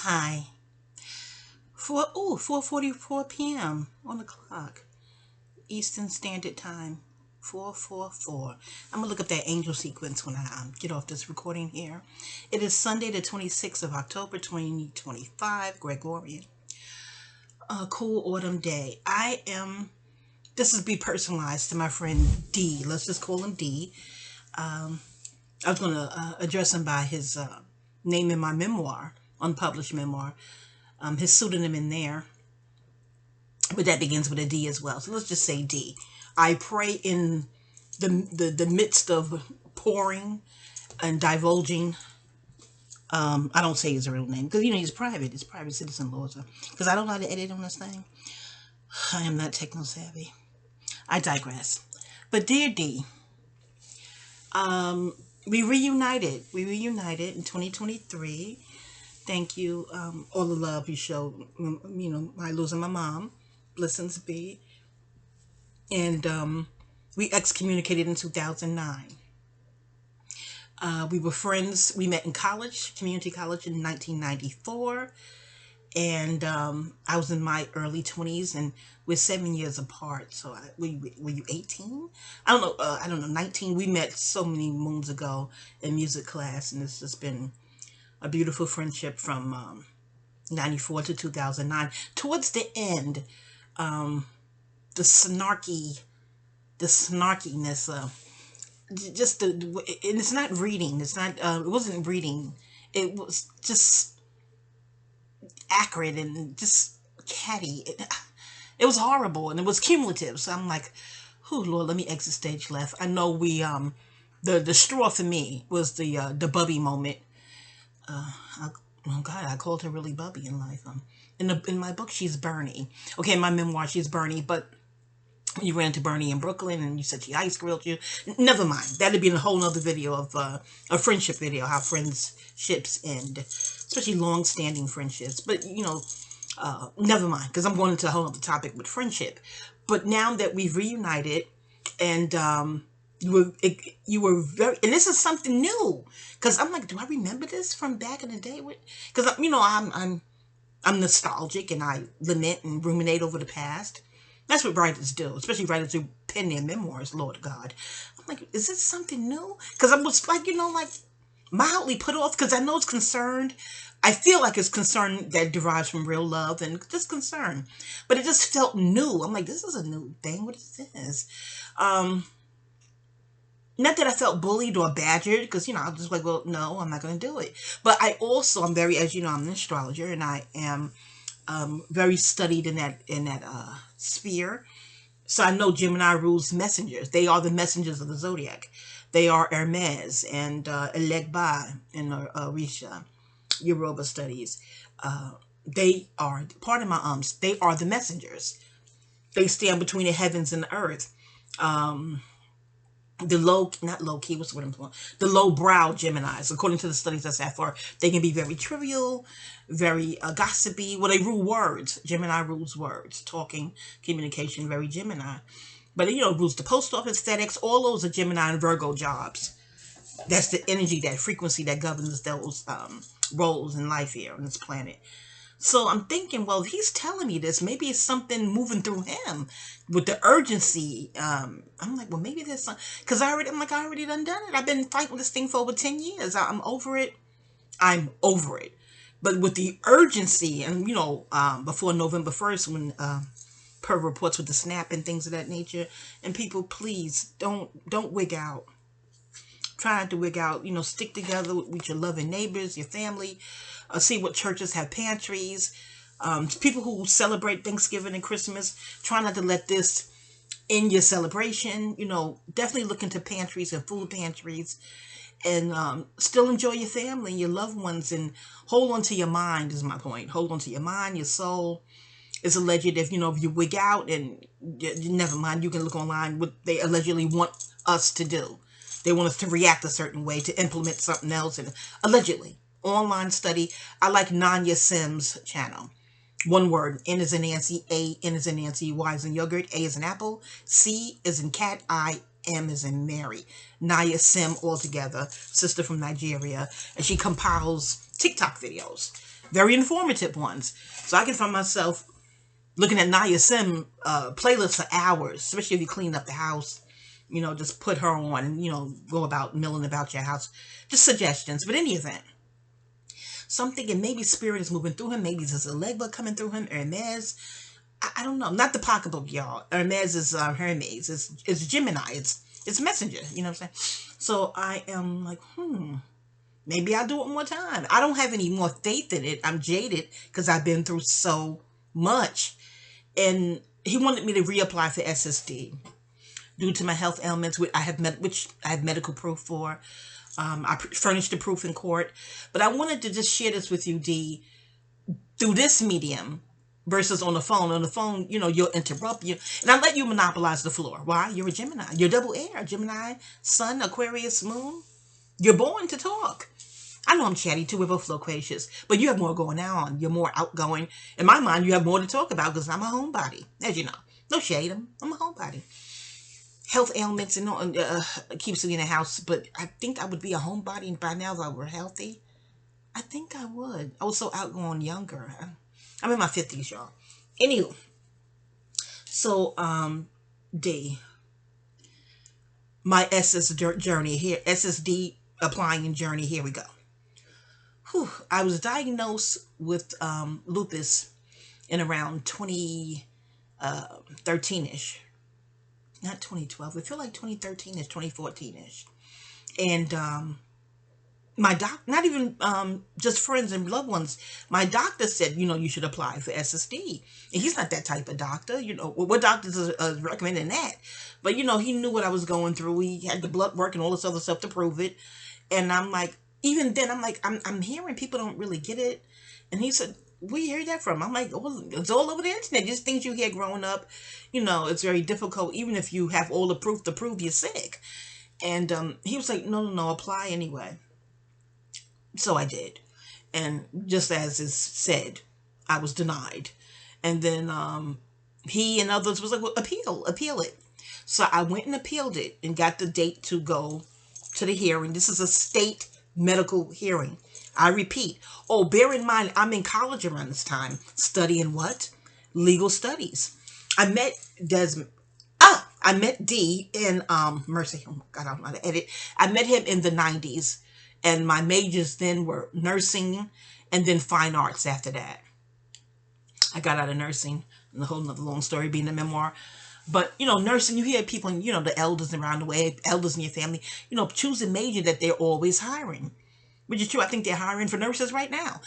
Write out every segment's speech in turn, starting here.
Hi. 4:44 p.m. on the clock. Eastern Standard Time. 4:44. I'm gonna look up that angel sequence when I get off this recording here. It is Sunday, the 26th of October, 2025, Gregorian. A cool autumn day. This is be personalized to my friend D. Let's just call him D. Um, I was gonna address him by his name in my memoir, unpublished memoir. His pseudonym in there, but that begins with a D as well. So let's just say D. I pray in the midst of pouring and divulging. I don't say his real name because he's private. It's private citizen law. Because I don't know how to edit on this thing. I am not techno savvy. I digress. But dear D, um, we reunited. We reunited in 2023. Thank you. All the love you showed. My losing my mom. Blessings be. And we excommunicated in 2009. We were friends. We met in college, community college in 1994. And I was in my early 20s, and we're 7 years apart. So were you 18? I don't know. I don't know. 19. We met so many moons ago in music class, and it's just been a beautiful friendship from 94 to 2009. Towards the end, um, the snarky, the snarkiness. Just the and it's not reading. It's not. It wasn't reading. It was just acrid and just catty. It was horrible and it was cumulative. So I'm like, oh Lord, let me exit stage left. I know we the straw for me was the Bubby moment. I, oh God, I called her really Bubby in life. In my book she's Bernie. Okay, in my memoir she's Bernie, but you ran into Bernie in Brooklyn and you said she ice grilled you. Never mind. That'd be a whole nother video of a friendship video, how friendships end, especially long standing friendships. But never mind, because I'm going into a whole other topic with friendship. But now that we've reunited, and you were very, and this is something new, because I'm like, do I remember this from back in the day? Because I'm nostalgic and I lament and ruminate over the past. That's what writers do, especially writers who pen their memoirs, Lord God. I'm like, is this something new? Because I was like, like mildly put off because I know it's concerned. I feel like it's concern that derives from real love and just concern. But it just felt new. I'm like, this is a new thing. What is this? Um, Not that I felt bullied or badgered, because I was just like, well, no, I'm not going to do it. But I'm very, as you know, I'm an astrologer, and I am very studied in that sphere. So I know Gemini rules messengers. They are the messengers of the zodiac. They are Hermes and Elegba in Orisha, Yoruba studies. They are part of my They are the messengers. They stand between the heavens and the earth. Um, the low, not low key, what's the word I'm talking? The low brow Geminis, according to the studies that's that far, they can be very trivial, very gossipy. Well, they rule words. Gemini rules words, talking, communication, very Gemini. But rules the post office, FedEx, all those are Gemini and Virgo jobs. That's the energy, that frequency that governs those roles in life here on this planet. So I'm thinking, well, he's telling me this. Maybe it's something moving through him with the urgency. I'm like, well, maybe there's some, because I already done it. I've been fighting this thing for over 10 years. I'm over it. I'm over it. But with the urgency, and before November 1st, when per reports with the snap and things of that nature, and people, please don't wig out. Try not to wig out. Stick together with your loving neighbors, your family. See what churches have pantries. People who celebrate Thanksgiving and Christmas, try not to let this in your celebration. Definitely look into pantries and food pantries, and still enjoy your family and your loved ones, and hold on to your mind is my point. Hold on to your mind, your soul. It's alleged if you wig out, and never mind, you can look online what they allegedly want us to do. They want us to react a certain way, to implement something else, and allegedly online study. I like Nanya Sims channel. One word: N is in Nancy, N is in Nancy, Y is in yogurt, A is in apple, C is in cat, M is in Mary. Naya Sim altogether, sister from Nigeria, and she compiles TikTok videos. very informative ones. So I can find myself looking at Naya Sim playlists for hours, especially if you clean up the house. Just put her on and, go about milling about your house. Just suggestions. But in any event, so I'm thinking maybe spirit is moving through him. Maybe there's a leg coming through him. Hermes. I don't know. Not the pocketbook, y'all. Hermes is Hermes. It's Gemini. It's messenger. You know what I'm saying? So I am like, maybe I'll do it one more time. I don't have any more faith in it. I'm jaded because I've been through so much. And he wanted me to reapply for SSD due to my health ailments, which I have medical proof for. I furnished the proof in court. But I wanted to just share this with you, D, through this medium versus on the phone. On the phone, you'll interrupt you. And I let you monopolize the floor. Why? You're a Gemini. You're double air. Gemini, Sun, Aquarius, Moon. You're born to talk. I know I'm chatty too, we're both loquacious, but you have more going on. You're more outgoing. In my mind, you have more to talk about because I'm a homebody, as you know. No shade, I'm a homebody. Health ailments and keeps me in the house, but I think I would be a homebody, and by now if I were healthy, I think I would. I was so outgoing younger. I'm in my 50s, y'all. Anywho, so D, my journey here, SSD applying journey. Here we go. Whew, I was diagnosed with lupus in around 2013-ish. Not 2012. I feel like 2013-ish, 2014-ish. And my not even just friends and loved ones, my doctor said, you should apply for SSD. And he's not that type of doctor. What doctors are recommending that? But, he knew what I was going through. He had the blood work and all this other stuff to prove it. And I'm like, even then, I'm like, I'm hearing people don't really get it. And he said, where you hear that from? I'm like, oh, it's all over the internet. Just things you hear growing up. It's very difficult, even if you have all the proof to prove you're sick. And he was like, no, apply anyway. So I did. And just as is said, I was denied. And then he and others was like, well, appeal it. So I went and appealed it and got the date to go to the hearing. This is a state medical hearing. I repeat. Oh, bear in mind, I'm in college around this time, studying what? Legal studies. I met Desmond. I met D in Mercy. Oh my God, I don't know how to edit. I met him in the 90s, and my majors then were nursing and then fine arts after that. I got out of nursing, and the whole nother long story being a memoir. But, nursing, you hear people, the elders around the way, elders in your family, choose a major that they're always hiring. Which is true. I think they're hiring for nurses right now.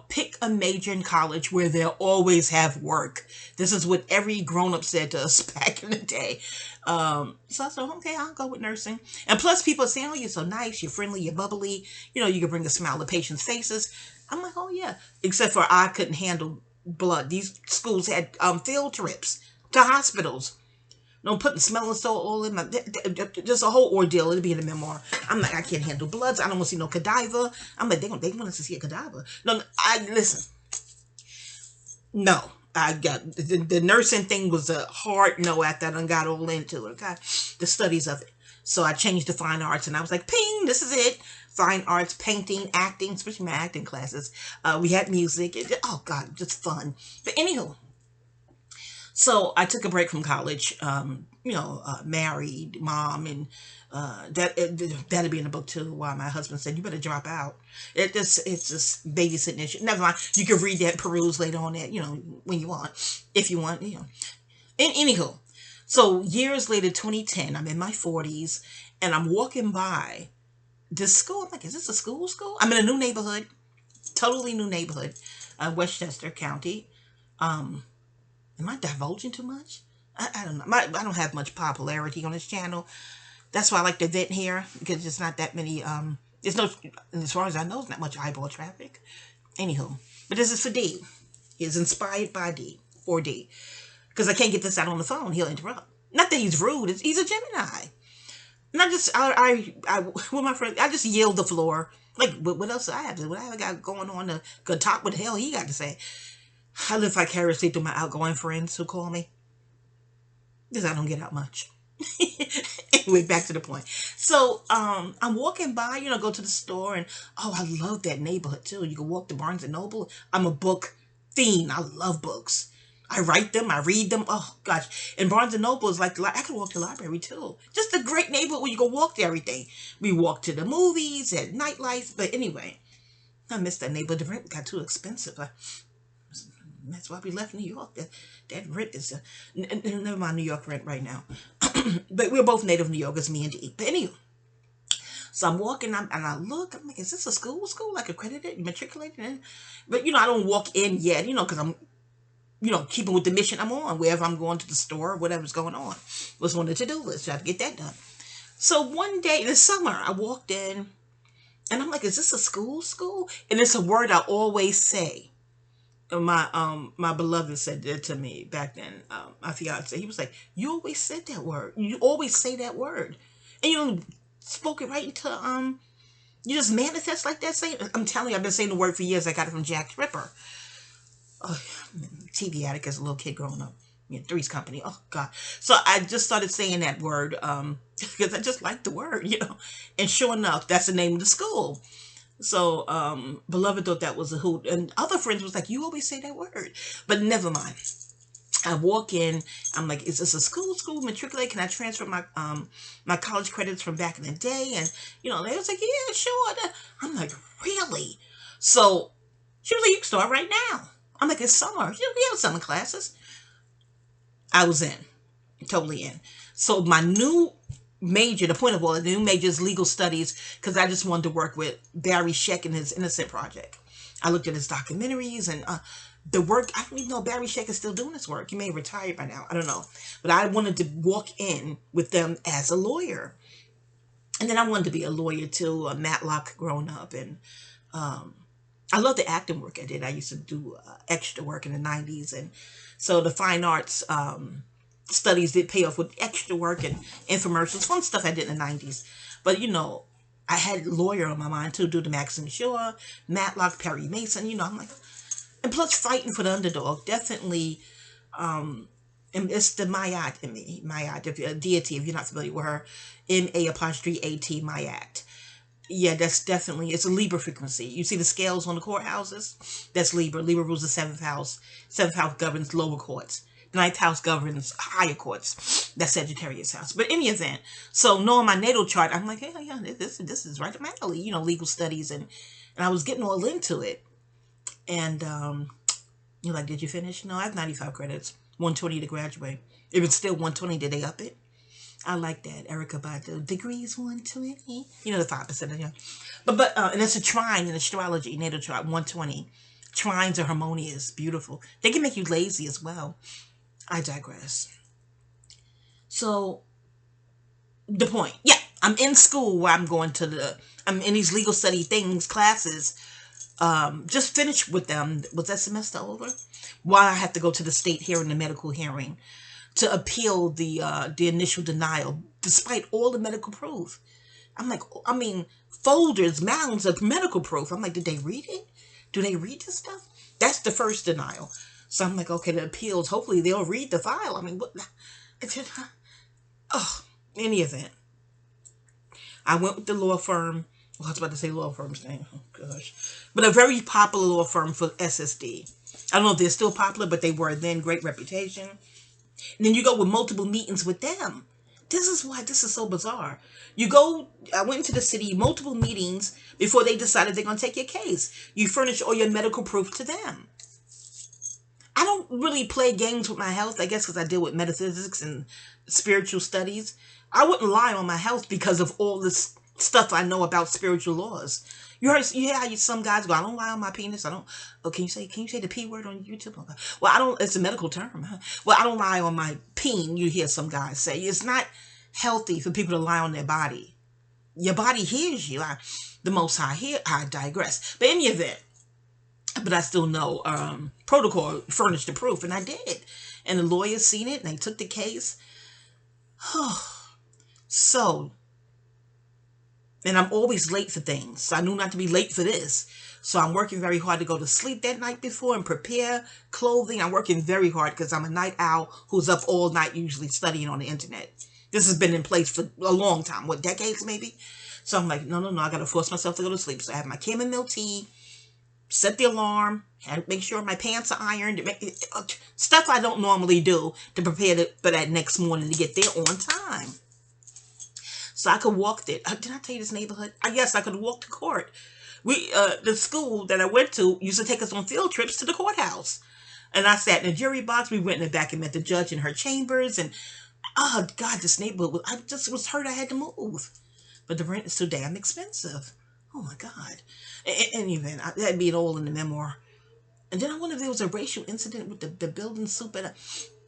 Pick a major in college where they'll always have work. This is what every grown-up said to us back in the day. So I said, okay, I'll go with nursing. And plus people are saying, oh, you're so nice, you're friendly, you're bubbly. You can bring a smile to patients' faces. I'm like, oh, yeah. Except for I couldn't handle blood. These schools had field trips to hospitals. Putting smelling salt all in my, just a whole ordeal. It'll be in the memoir. I'm like, I can't handle bloods. I don't want to see no cadaver. I'm like, they want us to see a cadaver. No, listen. No, I got the nursing thing was a hard no after I done got all into it. Okay, the studies of it. So I changed to fine arts, and I was like, ping, this is it. Fine arts, painting, acting, especially my acting classes. We had music. Oh God, just fun. But anywho. So I took a break from college, married, mom, and that'd be in the book too. While my husband said, "You better drop out." It's just babysitting issue. Never mind. You can read that, peruse later on that, when you want, if you want, anywho, so years later, 2010, I'm in my 40s, and I'm walking by this school. I'm like, is this a school? I'm in a new neighborhood, totally new neighborhood, Westchester County. Am I divulging too much? I don't know. I don't have much popularity on this channel. That's why I like to vent here, because there's not that many, there's no, as far as I know, there's not much eyeball traffic. Anywho, but this is for D. It's inspired by D, for D. Because I can't get this out on the phone. He'll interrupt. Not that he's rude. He's a Gemini. And with my friend, I just yield the floor. Like, what else do I have to, what I got going on to go talk what the hell he got to say? I live vicariously through my outgoing friends who call me. Because I don't get out much. Anyway, back to the point. So, I'm walking by, go to the store, and oh, I love that neighborhood too. You can walk to Barnes and Noble. I'm a book fiend. I love books. I write them. I read them. Oh gosh, and Barnes and Noble is like I could walk to the library too. Just a great neighborhood where you can walk to everything. We walk to the movies and nightlife. But anyway, I miss that neighborhood. The rent got too expensive. That's why we left New York. That rent is never mind New York rent right now. But we're both native New Yorkers, me and Dee. But anyway, so I'm walking and I look. I'm like, is this a school? School like accredited, matriculated? But I don't walk in yet. Because I'm keeping with the mission I'm on. Wherever I'm going to the store, whatever's going on, what's on the to-do list. Try to get that done. So one day in the summer, I walked in and I'm like, is this a school? School? And it's a word I always say. My beloved said that to me back then. My fiance, he was like, "You always said that word. You always say that word, and you spoke it right into You just manifest like that. Saying, I'm telling you, I've been saying the word for years. I got it from Jack Ripper. Oh, TV addict as a little kid growing up. Three's Company. Oh God. So I just started saying that word because I just like the word, And sure enough, that's the name of the school. So, beloved thought that was a hoot. And other friends was like, you always say that word. But never mind. I walk in, I'm like, is this a school matriculate? Can I transfer my college credits from back in the day? And, they was like, yeah, sure. I'm like, really? So, she was like, you can start right now. I'm like, it's summer. We have summer classes. I was in. Totally in. So, my new major, the point of all the new major is legal studies, because I just wanted to work with Barry Scheck and his Innocent Project. I looked at his documentaries and the work. I don't even know Barry Scheck is still doing his work. He may have retired by now. I don't know. But I wanted to walk in with them as a lawyer. And then I wanted to be a lawyer too, a Matlock growing up. And I love the acting work I did. I used to do extra work in the 90s. And so the fine arts studies did pay off with extra work and infomercials, fun stuff I did in the 90s. But I had lawyer on my mind too, due to Maxine Shaw, Matlock, Perry Mason, I'm like, and plus fighting for the underdog, definitely, and it's the Mayat in me, Mayat, deity, if you're not familiar with her, M-A-'A-T, Mayat. Yeah, that's definitely, it's a Libra frequency. You see the scales on the courthouses? That's Libra. Libra rules the seventh house. Seventh house governs lower courts. The ninth house governs higher courts. That's Sagittarius house. But in any event, so knowing my natal chart, I'm like, yeah, this is right up my alley, legal studies, and I was getting all into it. And you're like, did you finish? No, I have 95 credits, 120 to graduate. If it's still 120, did they up it? I like that, Erica Badu. Degrees 120. The 5%. But and it's a trine in astrology, natal chart 120. Trines are harmonious, beautiful. They can make you lazy as well. I digress. So, the point. Yeah, I'm in school where I'm in these legal study things, classes. Just finished with them. Was that semester over? While I have to go to the state hearing, the medical hearing, to appeal the initial denial, despite all the medical proof. I'm like, folders, mounds of medical proof. I'm like, did they read it? Do they read this stuff? That's the first denial. So I'm like, okay, the appeals, hopefully they'll read the file. What? Oh, in any event, I went with the law firm. Well, I was about to say law firm's name. Oh, gosh. But a very popular law firm for SSD. I don't know if they're still popular, but they were then, great reputation. And then you go with multiple meetings with them. This is why this is so bizarre. I went into the city, multiple meetings before they decided they're going to take your case. You furnish all your medical proof to them. I don't really play games with my health, I guess, because I deal with metaphysics and spiritual studies. I wouldn't lie on my health because of all this stuff I know about spiritual laws. You hear how some guys go, I don't lie on my penis. I don't. Oh, can you say the P word on YouTube? Okay. Well, I don't. It's a medical term. Huh? Well, I don't lie on my peen. You hear some guys say it's not healthy for people to lie on their body. Your body hears you. The Most High here. I digress. But in any event, but I still know protocol furnished the proof, and I did. And the lawyers seen it, and they took the case. So. And I'm always late for things. So I knew not to be late for this. So I'm working very hard to go to sleep that night before and prepare clothing. I'm working very hard because I'm a night owl who's up all night usually studying on the internet. This has been in place for a long time, what, decades maybe? So I'm like, no, no, no, I gotta force myself to go to sleep. So I have my chamomile tea, set the alarm, and make sure my pants are ironed, stuff I don't normally do to prepare for that next morning to get there on time. So I could walk there. Did I tell you this neighborhood? I guess I could walk to court. The school that I went to used to take us on field trips to the courthouse. And I sat in the jury box. We went in the back and met the judge in her chambers. And oh God, this neighborhood, I just was hurt I had to move. But the rent is so damn expensive. Oh my God. In any event, that'd be it all in the memoir. And then I wonder if there was a racial incident with the building super.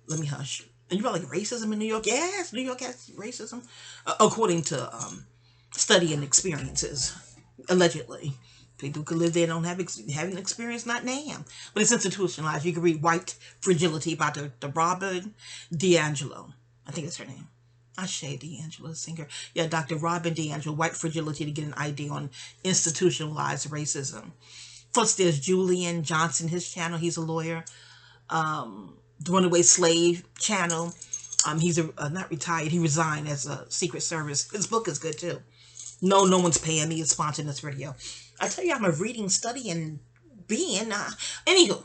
Let me hush. And you probably like racism in New York? Yes, New York has racism, according to study and experiences, allegedly. People who could live there don't have an experience, not damn. But it's institutionalized. You can read White Fragility by the Robin DiAngelo. I think that's her name. Ashe D'Angelo, singer. Yeah, Dr. Robin DiAngelo, White Fragility, to get an idea on institutionalized racism. Plus, there's Julian Johnson, his channel. He's a lawyer. The Runaway Slave channel. He's not retired. He resigned as a Secret Service. His book is good too. No, no one's paying me. It's sponsoring this video. I tell you, I'm a reading, studying being. Anywho,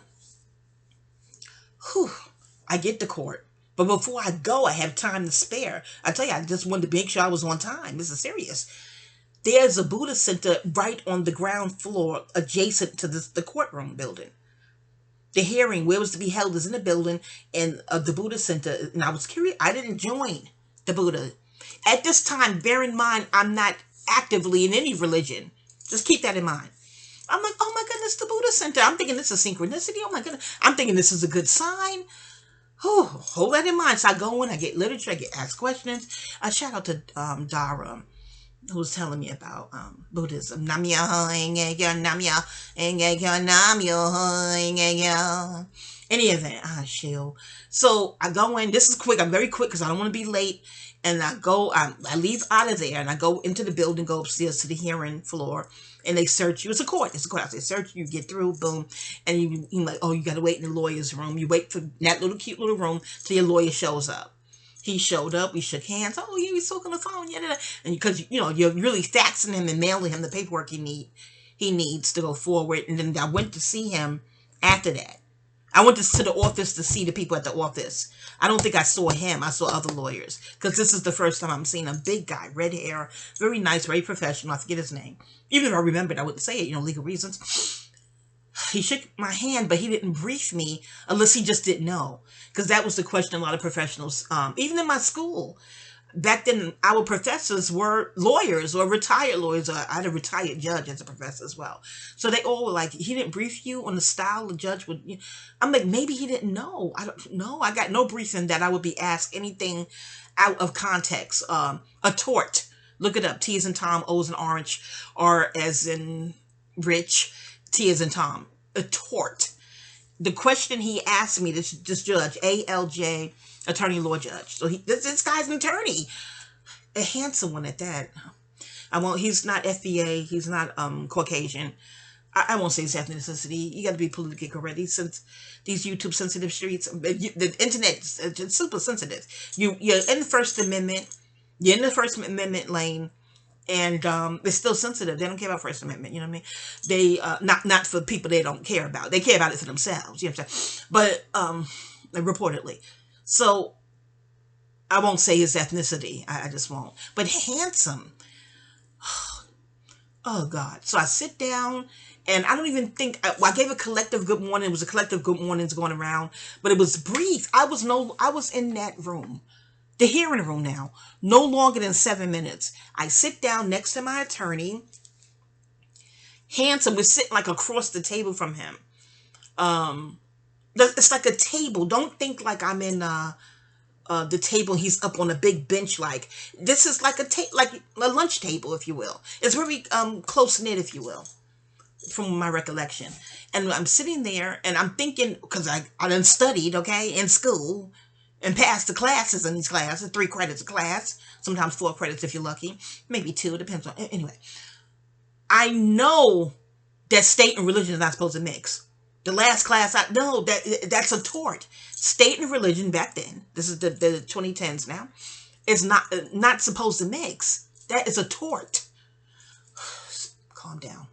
I get to court. But before I go, I have time to spare. I tell you, I just wanted to make sure I was on time. This is serious. There's a Buddha center right on the ground floor adjacent to the courtroom building. The hearing where it was to be held is in the building and the Buddha center. And I was curious. I didn't join the Buddha. At this time, bear in mind, I'm not actively in any religion. Just keep that in mind. I'm like, oh my goodness, the Buddha center. I'm thinking this is synchronicity. Oh my goodness. I'm thinking this is a good sign. Oh, hold that in mind. So I go in, I get literature, I get asked questions. I shout out to Dara, who was telling me about Buddhism. Any event, shield. So I go in. This is quick. I'm very quick because I don't want to be late. And I leave out of there and I go into the building, go upstairs to the hearing floor, and they search you. It's a court. It's a courthouse. They search you, get through, boom, and you're like, oh, you got to wait in the lawyer's room. You wait for that little cute little room till your lawyer shows up. He showed up. We shook hands. Oh, yeah, he's talking on the phone. Yeah, and because you're really faxing him and mailing him the paperwork he needs to go forward. And then I went to see him after that. I went to the office to see the people at the office. I don't think I saw him. I saw other lawyers because this is the first time I'm seeing a big guy, red hair, very nice, very professional. I forget his name. Even if I remembered, I wouldn't say it, legal reasons. He shook my hand, but he didn't brief me unless he just didn't know. Because that was the question a lot of professionals, even in my school. Back then, our professors were lawyers or retired lawyers. I had a retired judge as a professor as well. So they all were like, he didn't brief you on the style the judge would. I'm like, maybe he didn't know. I don't know. I got no briefing that I would be asked anything out of context. A tort. Look it up. T as in Tom, O as in orange, R as in Rich, T as in Tom. A tort. The question he asked me, this judge, ALJ, attorney law judge. So this guy's an attorney, a handsome one at that. He's not FBA. He's not Caucasian. I won't say his ethnicity. You got to be politically correct. Since these YouTube sensitive streets, the internet is super sensitive. You're in the First Amendment. You're in the First Amendment lane. And they're still sensitive. They don't care about First Amendment. You know what I mean? They not for people they don't care about. They care about it for themselves. You know what I'm saying? But reportedly, so I won't say his ethnicity. I just won't. But handsome. Oh God. So I sit down, and I don't even think I gave a collective good morning. It was a collective good mornings going around, but it was brief. I was in that room. The hearing room now, no longer than 7 minutes. I sit down next to my attorney. Handsome, we're sitting like across the table from him. It's like a table. Don't think like I'm in the table. He's up on a big bench. Like this is like like a lunch table, if you will. It's very close knit, if you will, from my recollection. And I'm sitting there, and I'm thinking because I done studied, okay, in school. And pass the classes in these classes, 3 credits a class, sometimes 4 credits if you're lucky, maybe 2, depends on, anyway. I know that state and religion is not supposed to mix. The last class, that's a tort. State and religion back then, this is the 2010s now, is not supposed to mix. That is a tort. Calm down.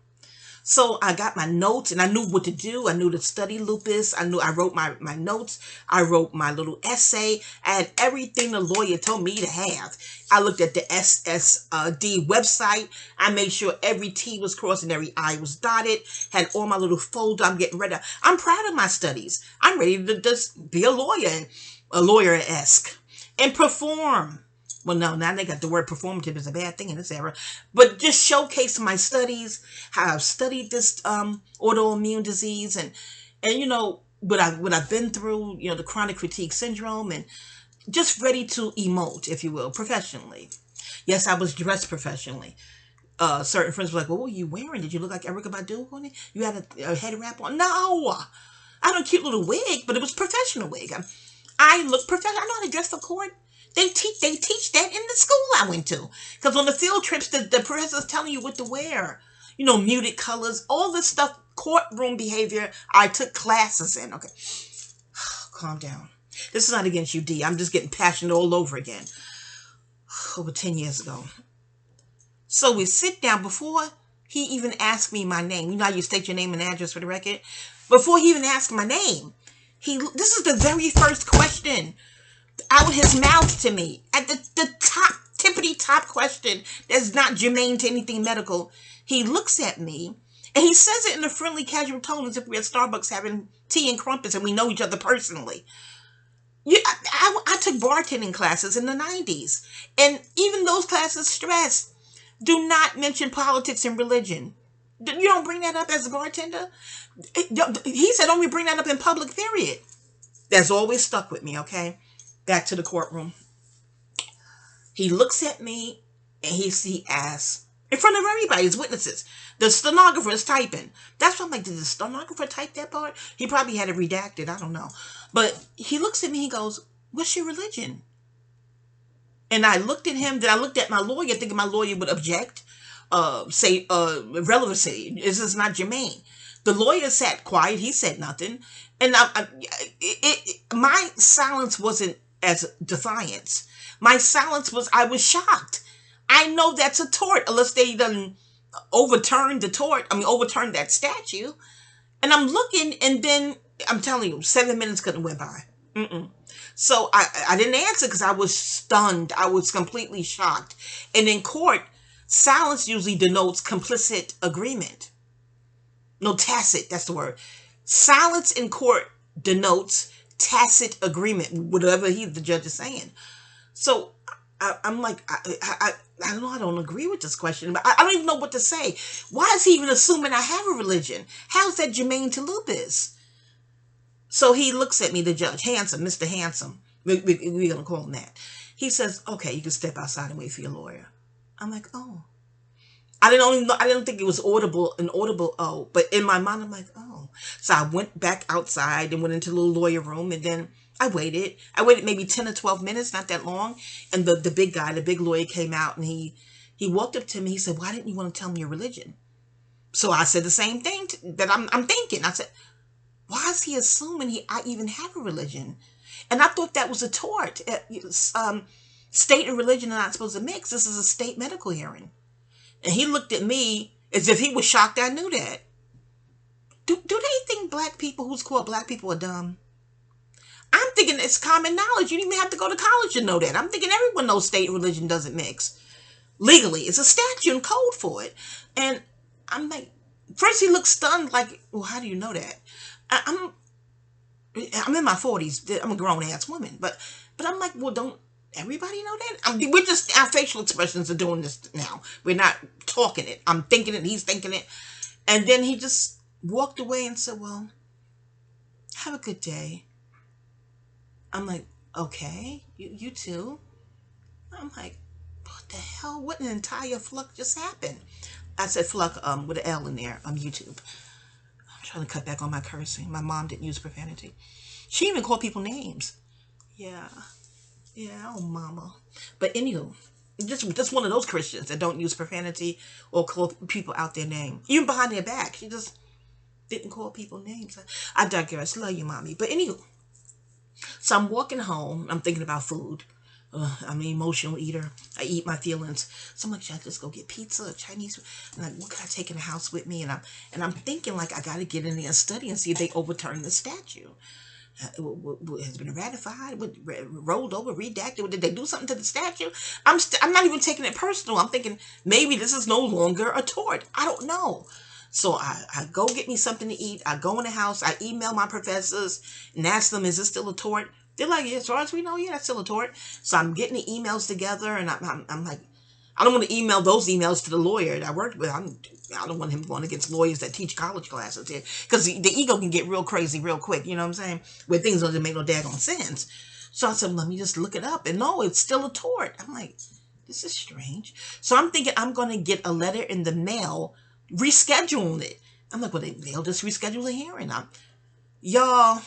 So I got my notes and I knew what to do. I knew to study lupus. I wrote my notes. I wrote my little essay. I had everything the lawyer told me to have. I looked at the SSD website. I made sure every T was crossed and every I was dotted. Had all my little folder. I'm getting ready. I'm proud of my studies. I'm ready to just be a lawyer-esque, and perform. Well, no, now they got the word performative is a bad thing in this era. But just showcase my studies, how I've studied this autoimmune disease, and what I've been through, the chronic fatigue syndrome, and just ready to emote, if you will, professionally. Yes, I was dressed professionally. Certain friends were like, "What were you wearing? Did you look like Erica Badu on it? You had a head wrap on?" No, I had a cute little wig, but it was professional wig. I look professional. I know how to dress for court. They teach that in the school I went to. Because on the field trips, the professor's telling you what to wear. Muted colors, all this stuff, courtroom behavior, I took classes in. Okay, calm down. This is not against you, D. I'm just getting passionate all over again. Over 10 years ago. So we sit down before he even asked me my name. You know how you state your name and address for the record? Before he even asked my name, this is the very first question out his mouth to me. At the top, tippity top question that's not germane to anything medical. He looks at me and he says it in a friendly, casual tone as if we're at Starbucks having tea and crumpets and we know each other personally. I took bartending classes in the 90s. And even those classes stress, do not mention politics and religion. You don't bring that up as a bartender? He said only bring that up in public, period. That's always stuck with me, okay? Back to the courtroom. He looks at me and he asks, in front of everybody, his witnesses. The stenographer is typing. That's why I'm like, did the stenographer type that part? He probably had it redacted. I don't know. But he looks at me, he goes, "What's your religion?" And I looked at him, then I looked at my lawyer, thinking my lawyer would object, say relevancy. This is not germane. The lawyer sat quiet. He said nothing. And my silence wasn't as defiance. My silence was, I was shocked. I know that's a tort, unless they done overturned the tort. Overturned that statue. And I'm looking, and then, I'm telling you, 7 minutes couldn't went by. So I didn't answer because I was stunned. I was completely shocked. And in court, silence usually denotes complicit agreement. No, tacit, that's the word. Silence in court denotes tacit agreement, whatever the judge is saying. So I'm like, I don't know, I don't agree with this question, but I don't even know what to say. Why is he even assuming I have a religion? How is that germane to lupus? So he looks at me, the judge, Handsome, Mr. Handsome. We're going to call him that. He says, "Okay, you can step outside and wait for your lawyer." I'm like, oh. I didn't think it was an audible oh, but in my mind, I'm like, oh. So I went back outside and went into the little lawyer room, and then I waited. I waited maybe 10 or 12 minutes, not that long. And the big guy, the big lawyer came out, and he walked up to me. He said, "Why didn't you want to tell me your religion?" So I said the same thing that I'm thinking. I said, why is he assuming I even have a religion? And I thought that was a tort. State and religion are not supposed to mix. This is a state medical hearing. And he looked at me as if he was shocked I knew that. Do they think black people who's called black people are dumb? I'm thinking it's common knowledge. You don't even have to go to college to know that. I'm thinking everyone knows state and religion doesn't mix. Legally, it's a statute and code for it. And I'm like, first he looked stunned, like, well, how do you know that? I'm in my 40s. I'm a grown-ass woman. But I'm like, well, don't everybody know that? We're just, our facial expressions are doing this now. We're not talking it. I'm thinking it. He's thinking it. And then he just walked away and said, well, have a good day. I'm like, okay, you too. I'm like, what the hell? What an entire fluck just happened? I said fluck with an L in there on YouTube. I'm trying to cut back on my cursing. My mom didn't use profanity. She even called people names. Yeah, oh mama. But anywho, just one of those Christians that don't use profanity or call people out their name. Even behind their back. She just didn't call people names. I digress. Love you, mommy. But anywho, so I'm walking home. I'm thinking about food. I'm an emotional eater. I eat my feelings. So I'm like, should I just go get pizza or Chinese? And like, what can I take in the house with me? And I'm thinking like I got to get in there and study and see if they overturn the statute. Has been ratified, rolled over, redacted. Did they do something to the statute? I'm not even taking it personal. I'm thinking maybe this is no longer a tort. I don't know. So I go get me something to eat. I go in the house. I email my professors and ask them, is this still a tort? They're like, yeah, as far as we know, yeah, that's still a tort. So I'm getting the emails together, and I'm like, I don't want to email those emails to the lawyer that I worked with. I don't want him going against lawyers that teach college classes here, because the ego can get real crazy real quick. You know what I'm saying? Where things don't make no daggone sense. So I said, let me just look it up, and no, it's still a tort. I'm like, this is strange. So I'm thinking I'm going to get a letter in the mail rescheduling it. I'm like, well, they'll just reschedule the hearing. Y'all,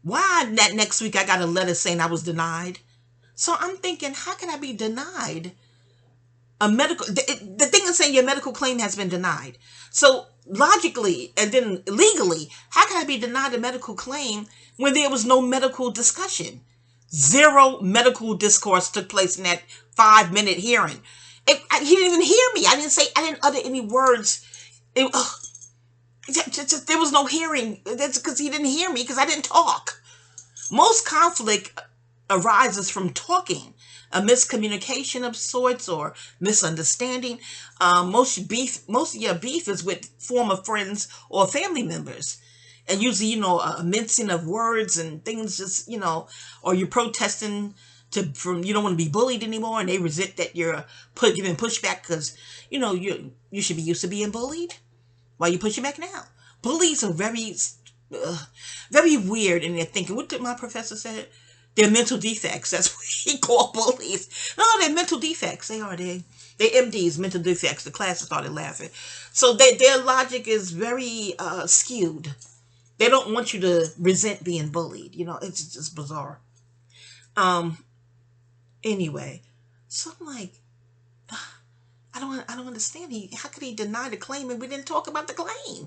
why that next week I got a letter saying I was denied? So I'm thinking, how can I be denied a medical? The thing is saying your medical claim has been denied. So logically and then legally, how can I be denied a medical claim when there was no medical discussion? Zero medical discourse took place in that 5-minute hearing. He didn't even hear me. I didn't utter any words. It, there was no hearing. That's because he didn't hear me, because I didn't talk. Most conflict arises from talking, a miscommunication of sorts or misunderstanding. Most of your beef is with former friends or family members, and usually, a mincing of words and things. Just or you're protesting from you don't want to be bullied anymore, and they resent that you're giving pushback because you should be used to being bullied. Why are you pushing back now? Bullies are very weird in their thinking. What did my professor say? They're mental defects. That's what he called bullies. No, they're mental defects. They are. They MDs, mental defects. The class started laughing. So their logic is very skewed. They don't want you to resent being bullied. It's just bizarre. Um. Anyway, so I'm like, I don't understand. How could he deny the claim and we didn't talk about the claim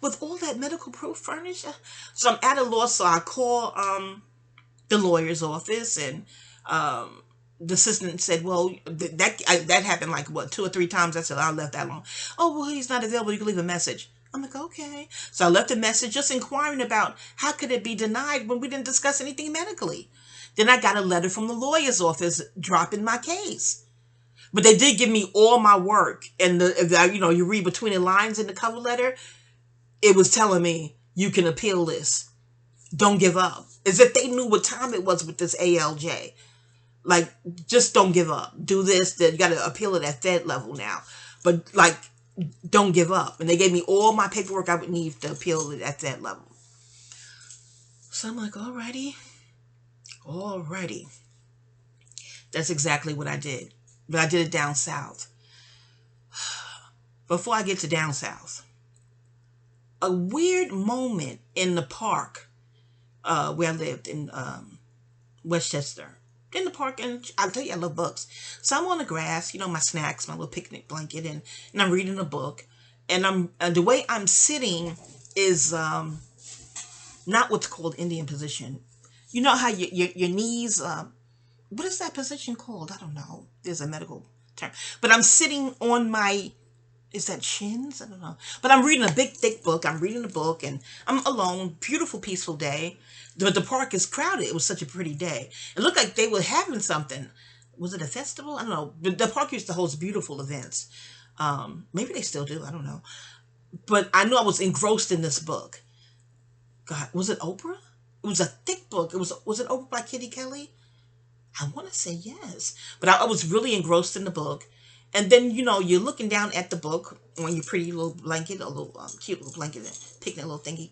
with all that medical proof furnished? So I'm at a loss. So I call the lawyer's office, and the assistant said, well, that happened like what 2 or 3 times. I said, I left that long. Oh, well, he's not available. You can leave a message. I'm like, okay. So I left a message just inquiring about how could it be denied when we didn't discuss anything medically. Then I got a letter from the lawyer's office dropping my case. But they did give me all my work. And you read between the lines in the cover letter, it was telling me you can appeal this. Don't give up. As if they knew what time it was with this ALJ. Like, just don't give up. Do this. You got to appeal it at Fed level now. But, like, don't give up. And they gave me all my paperwork I would need to appeal it at that level. So I'm like, alrighty. That's exactly what I did. But I did it down south. Before I get to down south, a weird moment in the park where I lived in Westchester. In the park, and I'll tell you, I love books. So I'm on the grass, my snacks, my little picnic blanket, and I'm reading a book. And the way I'm sitting is not what's called Indian position. You know how your knees, what is that position called? I don't know. There's a medical term. But I'm sitting on is that shins? I don't know. But I'm reading a big, thick book. I'm reading a book, and I'm alone. Beautiful, peaceful day. The park is crowded. It was such a pretty day. It looked like they were having something. Was it a festival? I don't know. The park used to host beautiful events. Maybe they still do. I don't know. But I knew I was engrossed in this book. God, was it Oprah? It was a thick book. Was it Oprah by Kitty Kelly? I want to say yes. But I was really engrossed in the book. And then, you're looking down at the book on your pretty little blanket, a little cute little blanket, picking a little thingy.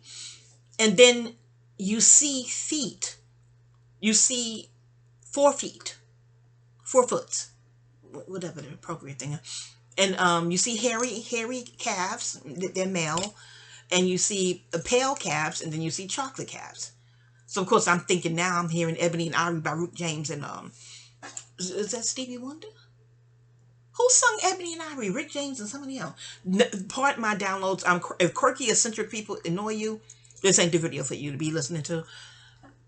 And then you see feet. You see 4 feet. 4 foot. Whatever the appropriate thing is. And you see hairy calves. They're male. And you see pale calves. And then you see chocolate calves. So, of course, I'm thinking now I'm hearing Ebony and Ivory by Rick James. And is that Stevie Wonder? Who sung Ebony and Ivory? Rick James and somebody else. Part my downloads. If quirky, eccentric people annoy you, this ain't the video for you to be listening to.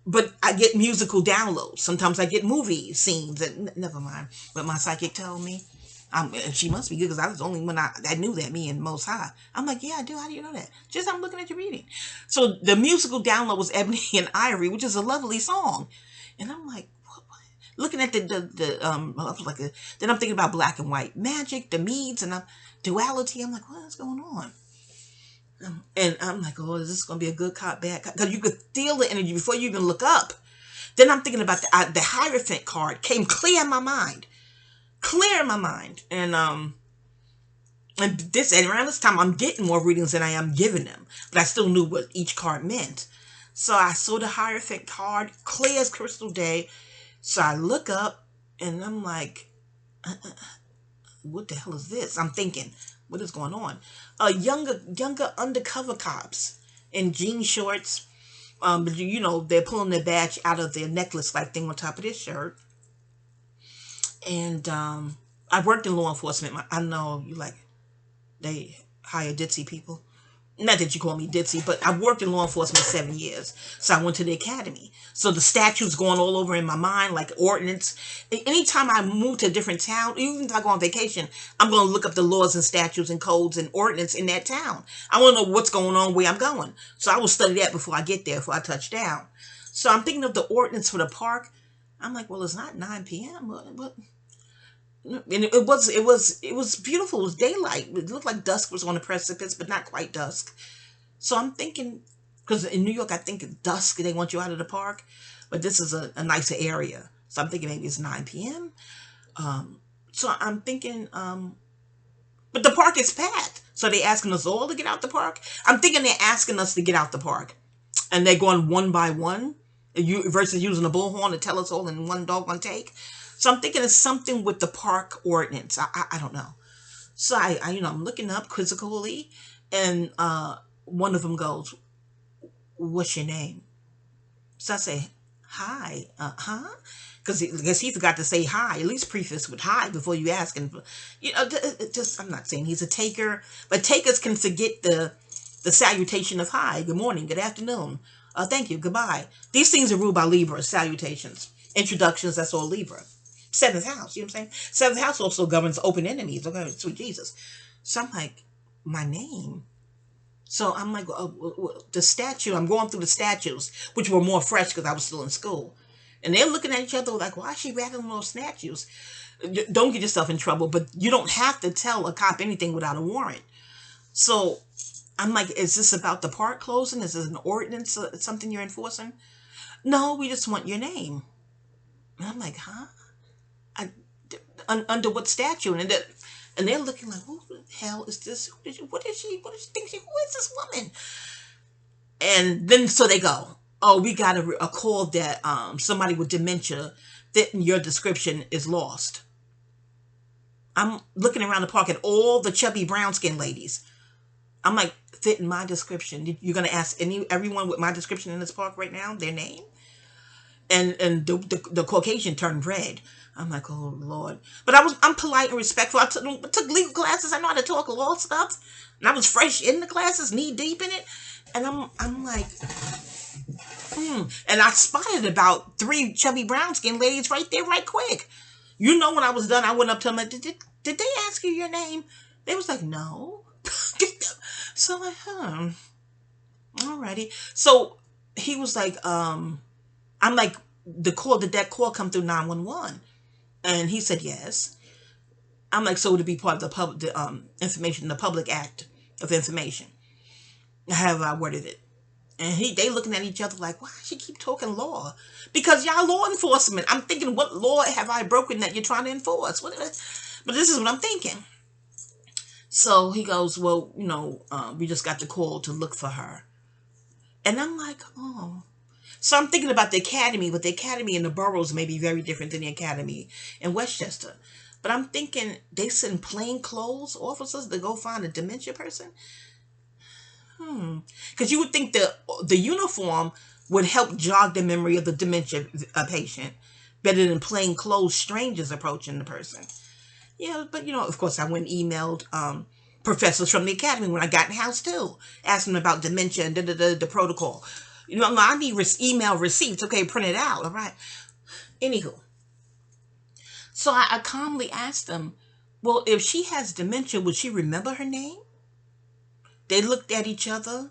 but I get musical downloads. Sometimes I get movie scenes. And never mind. But my psychic told me, and she must be good because I was the only one that knew that, me and Most High. I'm like, yeah, I do. How do you know that? Just I'm looking at your reading. So the musical download was Ebony and Ivory, which is a lovely song. And I'm like, what? Looking at I was like, then I'm thinking about black and white magic, the meads, and duality. I'm like, what's going on? And I'm like, oh, is this going to be a good cop, bad cop? Because you could feel the energy before you even look up. Then I'm thinking about the Hierophant card came clear in my mind. Clear in my mind. And around this time, I'm getting more readings than I am giving them. But I still knew what each card meant. So I saw the Hierophant card, clear as crystal day. So I look up, and I'm like, what the hell is this? I'm thinking, what is going on? Younger undercover cops in jean shorts. They're pulling their badge out of their necklace-like thing on top of their shirt. And I worked in law enforcement. I know you like they hire ditzy people. Not that you call me ditzy, but I worked in law enforcement 7 years. So I went to the academy. So the statutes going all over in my mind, like ordinance. Anytime I move to a different town, even if I go on vacation, I'm going to look up the laws and statutes and codes and ordinance in that town. I want to know what's going on, where I'm going. So I will study that before I get there, before I touch down. So I'm thinking of the ordinance for the park. I'm like, well, it's not 9 p.m. But and it was beautiful. It was daylight. It looked like dusk was on the precipice, but not quite dusk. So I'm thinking, because in New York, I think at dusk they want you out of the park, but this is a nicer area. So I'm thinking maybe it's 9 p.m. So I'm thinking, but the park is packed. So they asking us all to get out the park. I'm thinking they're asking us to get out the park, and they're going one by one, versus using a bullhorn to tell us all in one doggone take. So I'm thinking it's something with the park ordinance. I don't know. So I'm looking up quizzically, and one of them goes, "What's your name?" So I say, "Hi, huh?" Because he forgot to say hi. At least preface with hi before you ask him. Just I'm not saying he's a taker, but takers can forget the salutation of hi, good morning, good afternoon, thank you, goodbye. These things are ruled by Libra. Salutations, introductions. That's all Libra. Seventh house, you know what I'm saying? Seventh house also governs open enemies. Okay, sweet Jesus. So I'm like, my name. So I'm like, the statue. I'm going through the statues, which were more fresh because I was still in school, and they're looking at each other like, why is she rattling those statues? Don't get yourself in trouble, but you don't have to tell a cop anything without a warrant. So I'm like, is this about the park closing? Is this an ordinance? Something you're enforcing? No, we just want your name. And I'm like, huh? Under what statute? And they're looking like, who the hell is this? What is she think who is this woman? And then so they go, oh, we got a call that somebody with dementia fitting your description is lost. I'm looking around the park at all the chubby brown skin ladies. I'm like, fitting my description. You're gonna ask everyone with my description in this park right now their name? And the Caucasian turned red. I'm like, oh Lord. But I'm polite and respectful. I took legal classes. I know how to talk law stuff. And I was fresh in the classes, knee deep in it. And I'm like, And I spotted about 3 chubby brown skin ladies right there, right quick. You know, when I was done, I went up to them like, did they ask you your name? They was like, no. So I'm like, alrighty. So he was like, I'm like, did that call come through 911? And he said yes. I'm like, so would it be part of the information, the Public Act of Information? However I worded it. And they looking at each other like, why does she keep talking law? Because y'all law enforcement. I'm thinking, what law have I broken that you're trying to enforce? But this is what I'm thinking. So he goes, well, we just got the call to look for her. And I'm like, oh. So I'm thinking about the academy, but the academy in the boroughs may be very different than the academy in Westchester. But I'm thinking they send plain clothes officers to go find a dementia person. Because you would think the uniform would help jog the memory of the dementia patient better than plain clothes strangers approaching the person. Yeah, but of course, I went and emailed professors from the academy when I got in the house too, asking them about dementia and the protocol. You know, I need email receipts. Okay, print it out. All right. Anywho, so I calmly asked them, well, if she has dementia, would she remember her name? They looked at each other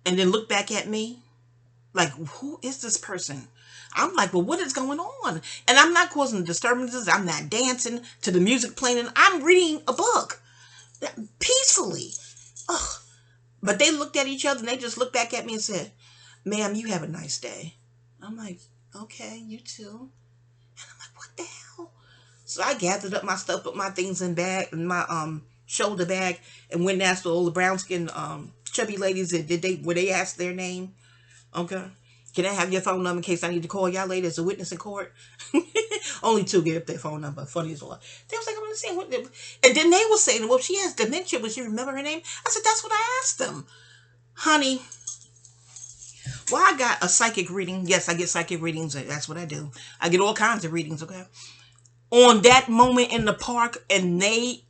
and then looked back at me like, who is this person? I'm like, well, what is going on? And I'm not causing disturbances. I'm not dancing to the music playing. And I'm reading a book peacefully. Ugh. But they looked at each other and they just looked back at me and said, ma'am, you have a nice day. I'm like, okay, you too. And I'm like, what the hell? So I gathered up my stuff, put my things in my shoulder bag, and went and asked all the brown skinned chubby ladies were they asked their name. Okay. Can I have your phone number in case I need to call y'all later as a witness in court? Only two give their phone number. Funny as well. They was like, I'm gonna say what, and then they were saying, well, if she has dementia, would she remember her name? I said, that's what I asked them. Honey, well, I got a psychic reading. Yes, I get psychic readings. That's what I do. I get all kinds of readings, okay? On that moment in the park, and they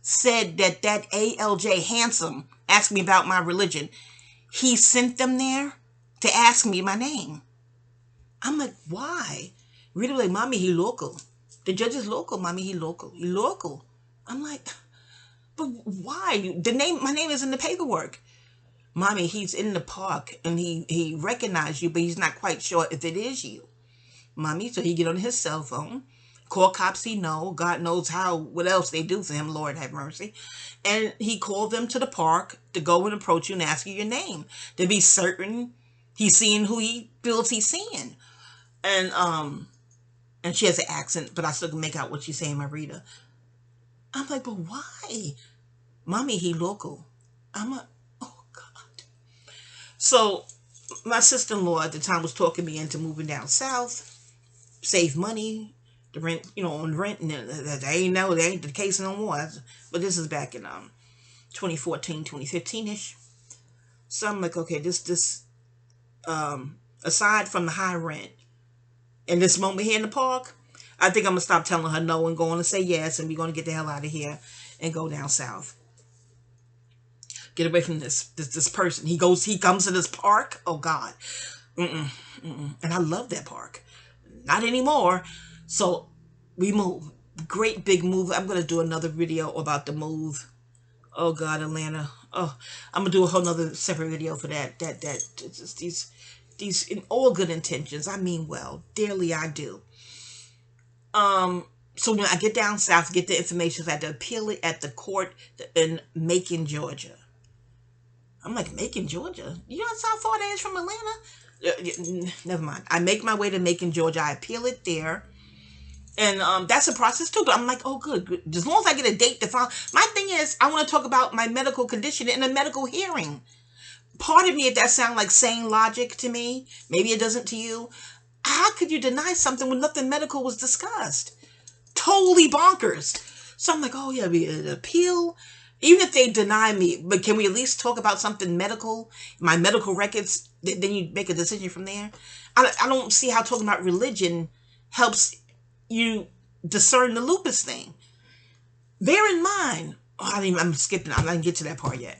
said that ALJ Handsome asked me about my religion. He sent them there to ask me my name. I'm like, why? Really like, mommy, he local. The judge is local, mommy, he local. He local. I'm like, but why? My name is in the paperwork. Mommy, he's in the park and he recognized you, but he's not quite sure if it is you. Mommy, so he get on his cell phone, call cops he know, God knows what else they do for him, Lord have mercy. And he called them to the park to go and approach you and ask you your name, to be certain he's seeing who he feels he's seeing. And she has an accent, but I still can make out what she's saying, Marita. I'm like, but why? Mommy, he local. I'm like, oh God. So my sister-in-law at the time was talking me into moving down south, save money, the rent, on rent, and that ain't the case no more. But this is back in 2014, 2015-ish. So I'm like, okay, this aside from the high rent, in this moment here in the park, I think I'm gonna stop telling her no and go on and say yes, and we're gonna get the hell out of here and go down south. Get away from this person. He comes to this park. Oh God, and I love that park. Not anymore. So we move. Great big move. I'm gonna do another video about the move. Oh God, Atlanta. Oh, I'm gonna do a whole nother separate video for that. Just these in all good intentions. I mean well, dearly I do. So when I get down south, get the information, I had to appeal it at the court in Macon, Georgia. I'm like, Macon, Georgia? You know how far that is from Atlanta? Never mind. I make my way to Macon, Georgia. I appeal it there. And that's a process too. But I'm like, oh, good. As long as I get a date to file. My thing is, I want to talk about my medical condition in a medical hearing. Part of me, if that sounds like sane logic to me, maybe it doesn't to you. How could you deny something when nothing medical was discussed? Totally bonkers. So I'm like, oh yeah, we appeal. Even if they deny me, but can we at least talk about something medical? My medical records, then you make a decision from there. I don't see how talking about religion helps you discern the lupus thing. Bear in mind, I'm skipping, I didn't get to that part yet.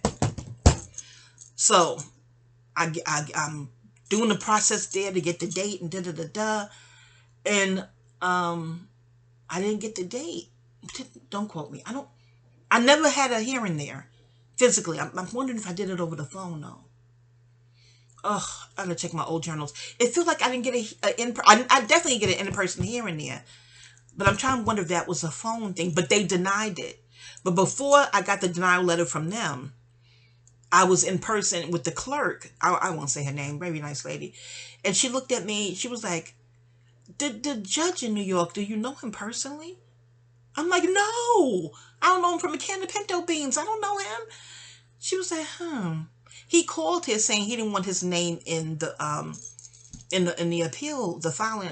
So I'm doing the process there to get the date and and I didn't get the date. Don't quote me. I never had a hearing there physically. I'm wondering if I did it over the phone though. Ugh, I gotta check my old journals. It feels like I didn't get I definitely get an in-person hearing there, but I'm trying to wonder if that was a phone thing. But they denied it. But before I got the denial letter from them, I was in person with the clerk. I won't say her name. Very nice lady, and she looked at me. She was like, "The judge in New York. Do you know him personally?" I'm like, "No, I don't know him from a can of pinto beans. I don't know him." She was like, He called here saying he didn't want his name in the appeal, the filing.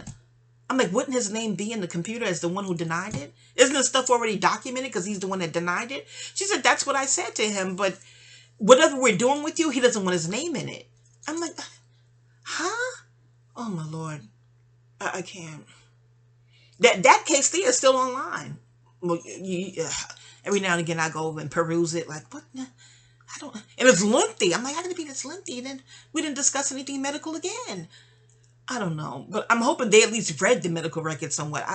I'm like, wouldn't his name be in the computer as the one who denied it? Isn't this stuff already documented because he's the one that denied it? She said, that's what I said to him, but whatever we're doing with you, he doesn't want his name in it. I'm like, huh? Oh my Lord. I can't. That case there is still online. Well, every now and again I go over and peruse it like, what? I don't, and it's lengthy. I'm like, how can it be this lengthy? And then we didn't discuss anything medical again. I don't know, but I'm hoping they at least read the medical record somewhat.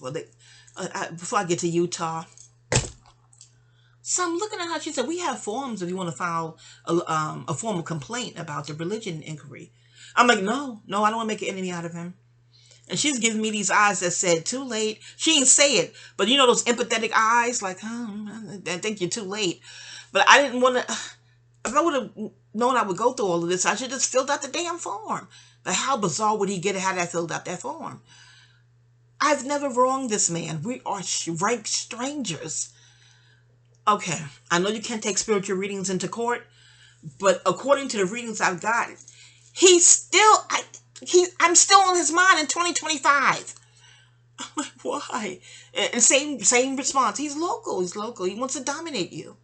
Well, before I get to Utah, so I'm looking at how she said we have forms if you want to file a formal complaint about the religion inquiry. I'm like, no, I don't want to make an enemy out of him. And she's giving me these eyes that said too late. She ain't say it, but you know those empathetic eyes, like, I think you're too late. But I didn't want to. If I would have known I would go through all of this, I should just filled out the damn form. But how bizarre would he get it had I filled out that form? I've never wronged this man. We are rank strangers. Okay, I know you can't take spiritual readings into court, but according to the readings I've got, he's still, I'm still on his mind in 2025. I'm like, why? And same response. He's local. He wants to dominate you.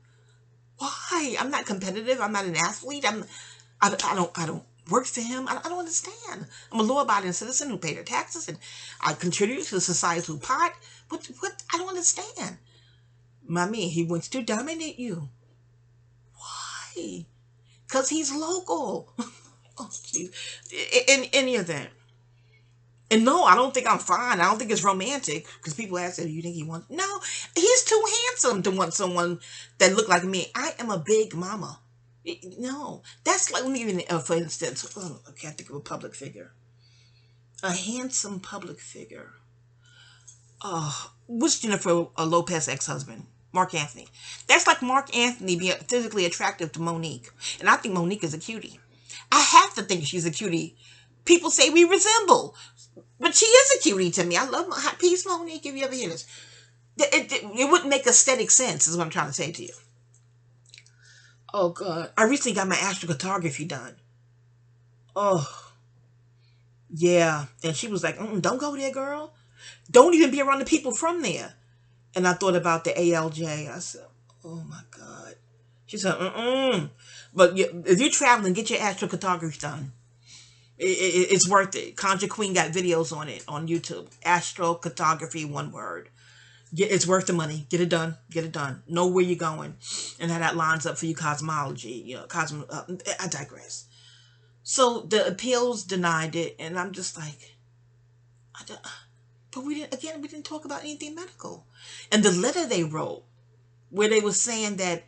Why? I'm not competitive. I'm not an athlete. I don't work for him. I don't understand. I'm a law-abiding citizen who paid her taxes and I contribute to the society through pot. What? I don't understand. Mommy, he wants to dominate you. Why? Because he's local. Oh, jeez. In any event. And no, I don't think I'm fine. I don't think it's romantic. Because people ask, do you think he wants... No, he's too handsome to want someone that look like me. I am a big mama. No. That's like, let me give you for instance, I can't think of a public figure. A handsome public figure. What's Jennifer Lopez's ex-husband? Mark Anthony. That's like Mark Anthony being physically attractive to Monique. And I think Monique is a cutie. I have to think she's a cutie. People say we resemble. But she is a cutie to me. I love my peace, Monique, if you ever hear this. It wouldn't make aesthetic sense, is what I'm trying to say to you. Oh, God. I recently got my astrocartography done. Oh, yeah. And she was like, don't go there, girl. Don't even be around the people from there. And I thought about the ALJ. I said, oh, my God. She said, But if you're traveling, get your astrocartography done. It's worth it. Conjure Queen got videos on it on YouTube. Astrocartography, one word. It's worth the money. Get it done. Get it done. Know where you're going. And how that lines up for you cosmology. I digress. So the appeals denied it. And I'm just like, but we didn't talk about anything medical. And the letter they wrote, where they were saying that,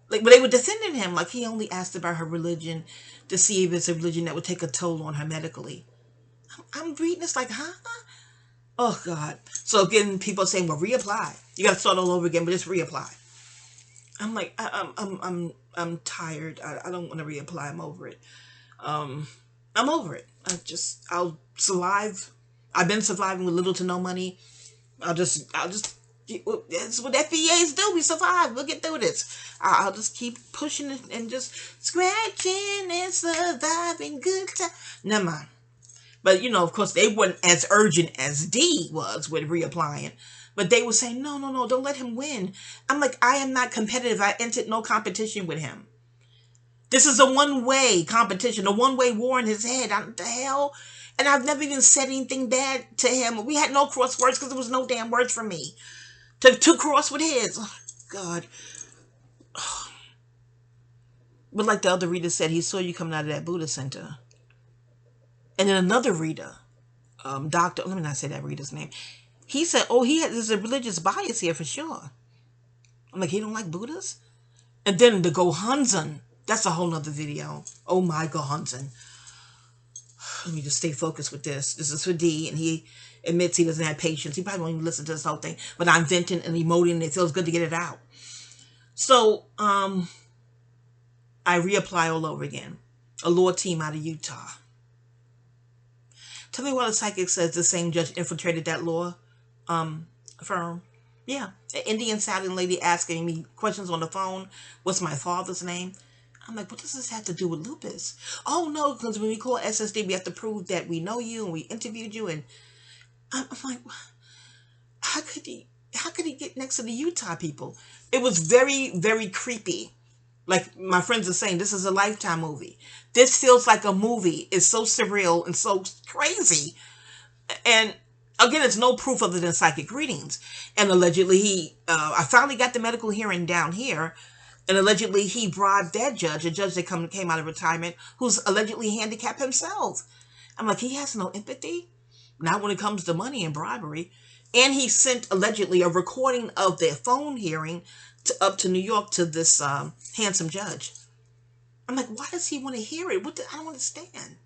like, but they were defending him, like he only asked about her religion to see if it's a religion that would take a toll on her medically. I'm reading this like, huh? Oh, God. So again, people are saying, well, reapply. You got to start all over again, but just reapply. I'm like, I'm tired. I don't want to reapply. I'm over it. I'm over it. I'll survive. I've been surviving with little to no money. That's what FBAs do. We survive. We'll get through this. I'll just keep pushing it and just scratching and surviving good time. Never mind. But, of course, they weren't as urgent as D was with reapplying. But they were saying, no, don't let him win. I'm like, I am not competitive. I entered no competition with him. This is a one-way competition, a one-way war in his head. What the hell? And I've never even said anything bad to him. We had no cross words because there was no damn words for me to cross with his. Oh, God. But like the other reader said, he saw you coming out of that Buddha center. And then another reader, let me not say that reader's name. He said, there's a religious bias here for sure. I'm like, he don't like Buddhas? And then the Gohanzen. That's a whole nother video. Oh my Gohanzen. Let me just stay focused with this. This is for D, and he admits he doesn't have patience. He probably won't even listen to this whole thing. But I'm venting and emoting, and it feels good to get it out. So, I reapply all over again. A law team out of Utah. Tell me why the psychic says the same judge infiltrated that law firm. Yeah. An Indian sounding lady asking me questions on the phone. What's my father's name? I'm like, what does this have to do with lupus? Oh, no, because when we call SSD, we have to prove that we know you and we interviewed you. And I'm like, how could he get next to the Utah people? It was very, very creepy. Like my friends are saying, this is a Lifetime movie. This feels like a movie. It's so surreal and so crazy. And again, it's no proof other than psychic readings. And allegedly I finally got the medical hearing down here. And allegedly he bribed that judge, a judge that came out of retirement, who's allegedly handicapped himself. I'm like, he has no empathy? Not when it comes to money and bribery. And he sent allegedly a recording of their phone hearing up to New York to this handsome judge. I'm like, why does he want to hear it? I don't understand.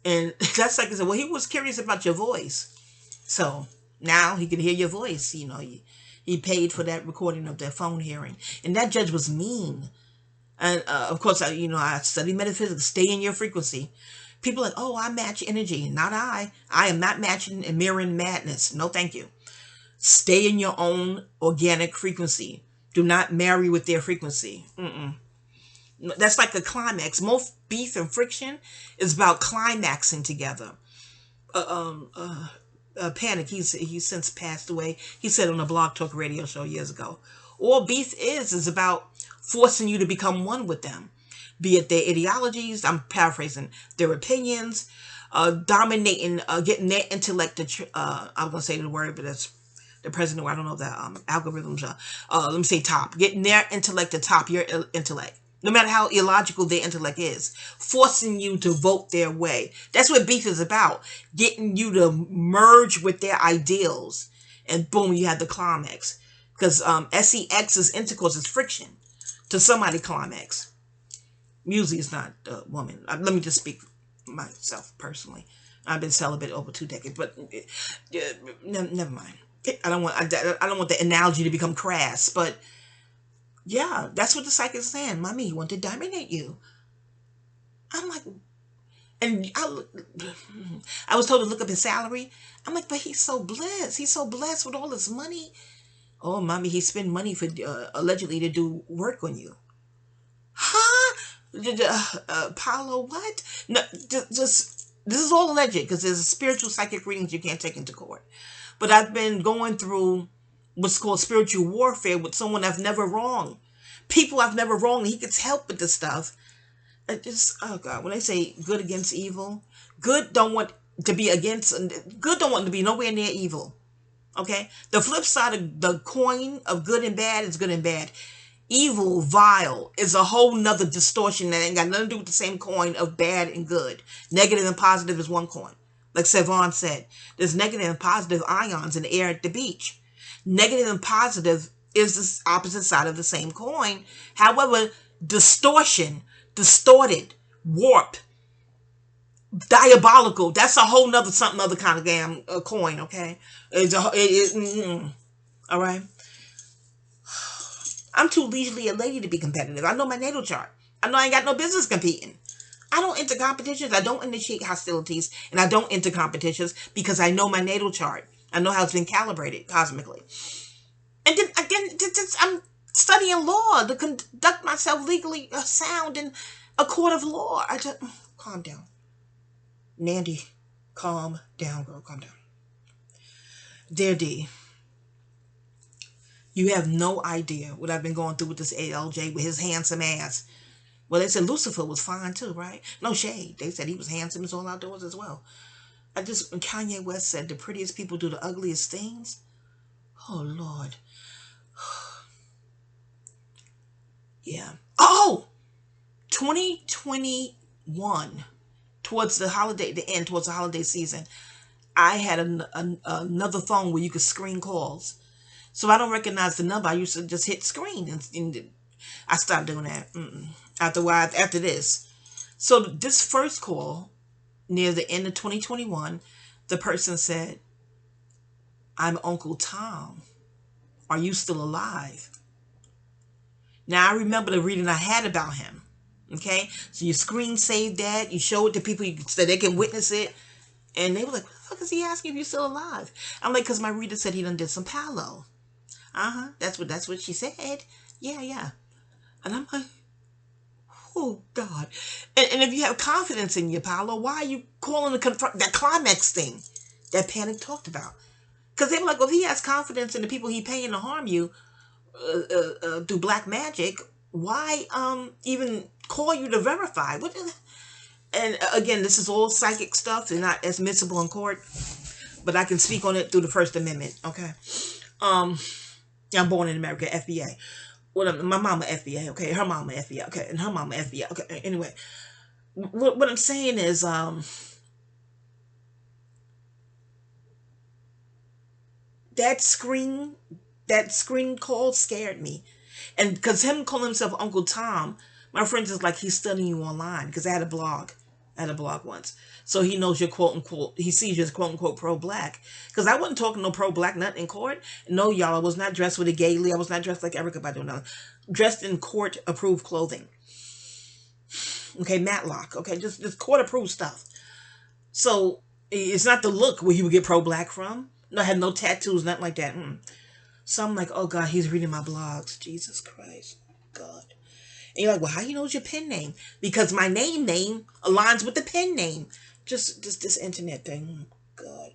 And that's like I said, well, he was curious about your voice. So now he can hear your voice. He paid for that recording of their phone hearing. And that judge was mean. And of course, I study metaphysics. Stay in your frequency. People are like, oh, I match energy. Not I. I am not matching and mirroring madness. No, thank you. Stay in your own organic frequency. Do not marry with their frequency. That's like a climax. Most beef and friction is about climaxing together. Panic, he's since passed away. He said on a Blog Talk radio show years ago, all beef is about forcing you to become one with them, be it their ideologies, I'm paraphrasing, their opinions, dominating, getting their intellect to, I'm going to say the word, but that's the president, I don't know that algorithms are, let me say top, getting their intellect to top your intellect. No matter how illogical their intellect is, forcing you to vote their way. That's what beef is about. Getting you to merge with their ideals. And boom, you have the climax. Because SEX's intercourse is friction to somebody climax. Usually it's not a woman. Let me just speak for myself personally. I've been celibate over 2 decades, but never mind. I don't want the analogy to become crass, but yeah, that's what the psychic is saying. Mommy, he wanted to dominate you. I'm like, and I was told to look up his salary. I'm like, but he's so blessed. He's so blessed with all this money. Oh, mommy, he spent money for allegedly to do work on you. Huh? Paulo, what? No, just this is all alleged because there's spiritual psychic readings you can't take into court. But I've been going through what's called spiritual warfare with someone I've never wronged. People I've never wronged. He gets help with this stuff. It just, oh God, when they say good against evil, good don't want to be nowhere near evil. Okay? The flip side of the coin of good and bad is good and bad. Evil, vile, is a whole nother distortion that ain't got nothing to do with the same coin of bad and good. Negative and positive is one coin. Like Savon said, there's negative and positive ions in the air at the beach. Negative and positive is the opposite side of the same coin. However, distortion, distorted, warped, diabolical, that's a whole nother something other kind of damn coin, okay? All right? I'm too leisurely a lady to be competitive. I know my natal chart. I know I ain't got no business competing. I don't enter competitions. I don't initiate hostilities. And I don't enter competitions because I know my natal chart. I know how it's been calibrated cosmically. And then again, I'm studying law to conduct myself legally sound in a court of law. Calm down. Nandy, calm down, girl. Calm down. Dear D, you have no idea what I've been going through with this ALJ with his handsome ass. Well, they said Lucifer was fine too, right? No shade. They said he was handsome as all outdoors as well. Kanye West said the prettiest people do the ugliest things. Oh, Lord. Yeah. Oh! 2021, towards the holiday season, I had another phone where you could screen calls. So I don't recognize the number. I used to just hit screen, and I stopped doing that after this. So this first call, near the end of 2021, the person said, "I'm Uncle Tom. Are you still alive?" Now I remember the reading I had about him. Okay, so you screen save that, you show it to people so they can witness it, and they were like, "What the fuck is he asking if you're still alive?" I'm like, "Cause my reader said he done did some palo." That's what she said. Yeah. And I'm like, oh God. And if you have confidence in your palo, why are you calling to confront that climax thing that Panic talked about? Because they were like, well, if he has confidence in the people he paying to harm you through black magic, why even call you to verify? And again, this is all psychic stuff and not admissible in court, but I can speak on it through the First Amendment. Okay. I'm born in America, FBA. What my mama FBI, okay, her mama FBI, okay, and her mama FBI, okay. Anyway, what I'm saying is, that screen, that screen call scared me, and because him calling himself Uncle Tom, my friends is like he's studying you online because I had a blog once, so he knows you're quote unquote, he sees you're quote unquote pro black, because I wasn't talking no pro black nothing in court. No, y'all, I was not dressed with a gaily. I was not dressed like Erica Badu. No, dressed in court approved clothing. Okay, Matlock. Okay, just court approved stuff. So it's not the look where you would get pro black from. No, I had no tattoos, nothing like that. So I'm like, oh God, he's reading my blogs. Jesus Christ, God. And you're like, well, how you know it's your pen name? Because my name aligns with the pen name. Just this internet thing. God.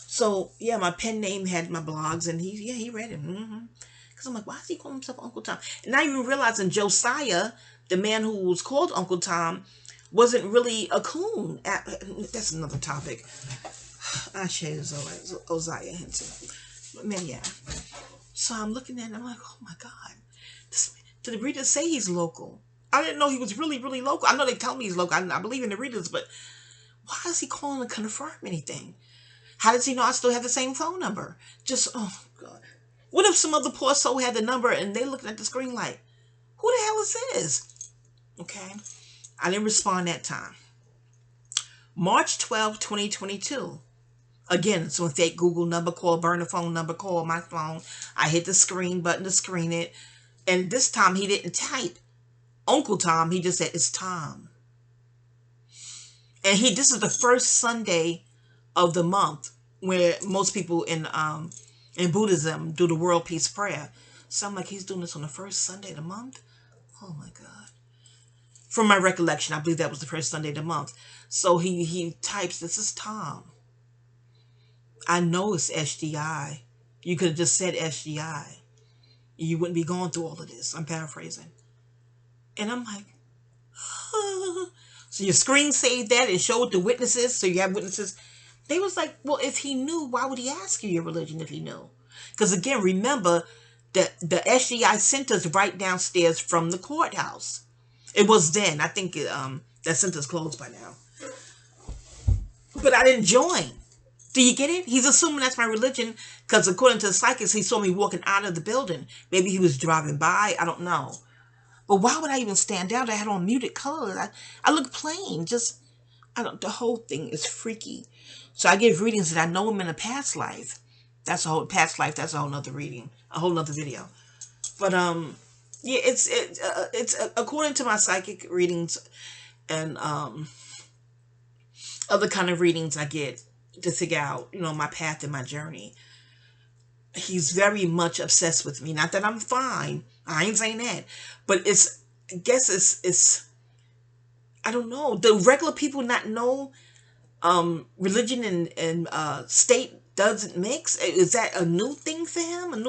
So yeah, my pen name had my blogs, and he read it. Because I'm like, why is he calling himself Uncle Tom? And not even realizing Josiah, the man who was called Uncle Tom, wasn't really a coon. That's another topic. I shaded Osiah Henson. But man, yeah. So I'm looking at it, and I'm like, oh my God. Did the readers say he's local? I didn't know he was really, really local. I know they tell me he's local. I believe in the readers, but why is he calling to confirm anything? How does he know I still have the same phone number? Just, oh God. What if some other poor soul had the number and they looking at the screen like, who the hell is this? Okay. I didn't respond that time. March 12, 2022. Again, it's a fake Google number call, burn the phone number, call my phone. I hit the screen button to screen it. And this time he didn't type Uncle Tom. He just said, it's Tom. And this is the first Sunday of the month where most people in Buddhism do the world peace prayer. So I'm like, he's doing this on the first Sunday of the month? Oh my God. From my recollection, I believe that was the first Sunday of the month. So he types, this is Tom. I know it's SGI. You could have just said SGI. You wouldn't be going through all of this. I'm paraphrasing. And I'm like, so your screen saved that and showed the witnesses. So you have witnesses. They was like, well, if he knew, why would he ask you your religion if he knew? Because again, remember that the SGI center's right downstairs from the courthouse. It was then. I think that center's closed by now. But I didn't join. Do you get it? He's assuming that's my religion because according to the psychics, he saw me walking out of the building. Maybe he was driving by. I don't know. But why would I even stand out? I had on muted colors. I look plain. Just, I don't, the whole thing is freaky. So I give readings that I know him in a past life. That's a whole past life. That's a whole nother reading, a whole nother video. But yeah, it's according to my psychic readings and other kind of readings I get to figure out, my path and my journey. He's very much obsessed with me. Not that I'm fine. I ain't saying that. But I guess it's I don't know. Do regular people not know religion and state doesn't mix? Is that a new thing for him?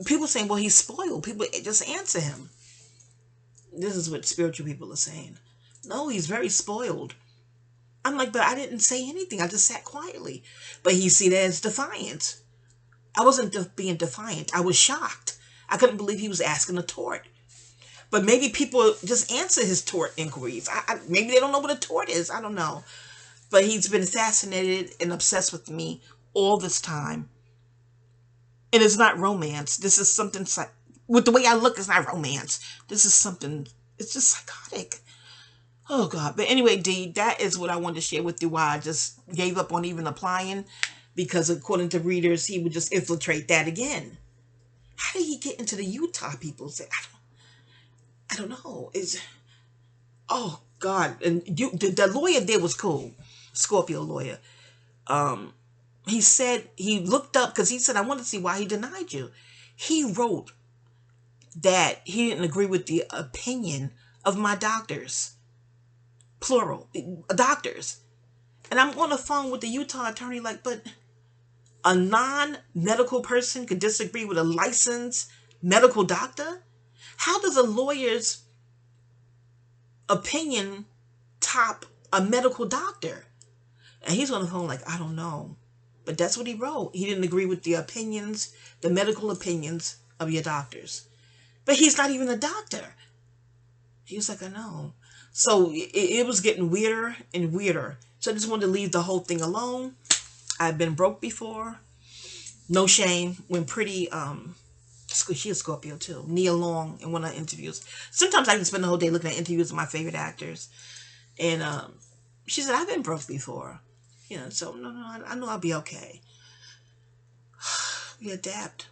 People saying, well, he's spoiled. People just answer him. This is what spiritual people are saying. No, he's very spoiled. I'm like, but I didn't say anything. I just sat quietly. But he see that as defiance. I wasn't being defiant. I was shocked. I couldn't believe he was asking a tort. But maybe people just answer his tort inquiries. Maybe they don't know what a tort is. I don't know. But he's been fascinated and obsessed with me all this time. And it's not romance. This is something, with the way I look, it's not romance. This is something, it's just psychotic. Oh God. But anyway, D, that is what I wanted to share with you, why I just gave up on even applying, because according to readers, he would just infiltrate that again. How did he get into the Utah people? I don't know. Oh God. And the lawyer there was cool. Scorpio lawyer. He said he looked up because he said, I want to see why he denied you. He wrote that he didn't agree with the opinion of my doctors. Plural. Doctors. And I'm on the phone with the Utah attorney like, but a non-medical person could disagree with a licensed medical doctor? How does a lawyer's opinion top a medical doctor? And he's on the phone like, I don't know. But that's what he wrote. He didn't agree with the opinions, the medical opinions of your doctors. But he's not even a doctor. He was like, I know. So it was getting weirder and weirder. So I just wanted to leave the whole thing alone. I've been broke before. No shame. When pretty, she's a Scorpio too. Nia Long in one of her interviews. Sometimes I can spend the whole day looking at interviews of my favorite actors. And she said, I've been broke before. You know, so no, I know I'll be okay. We adapt.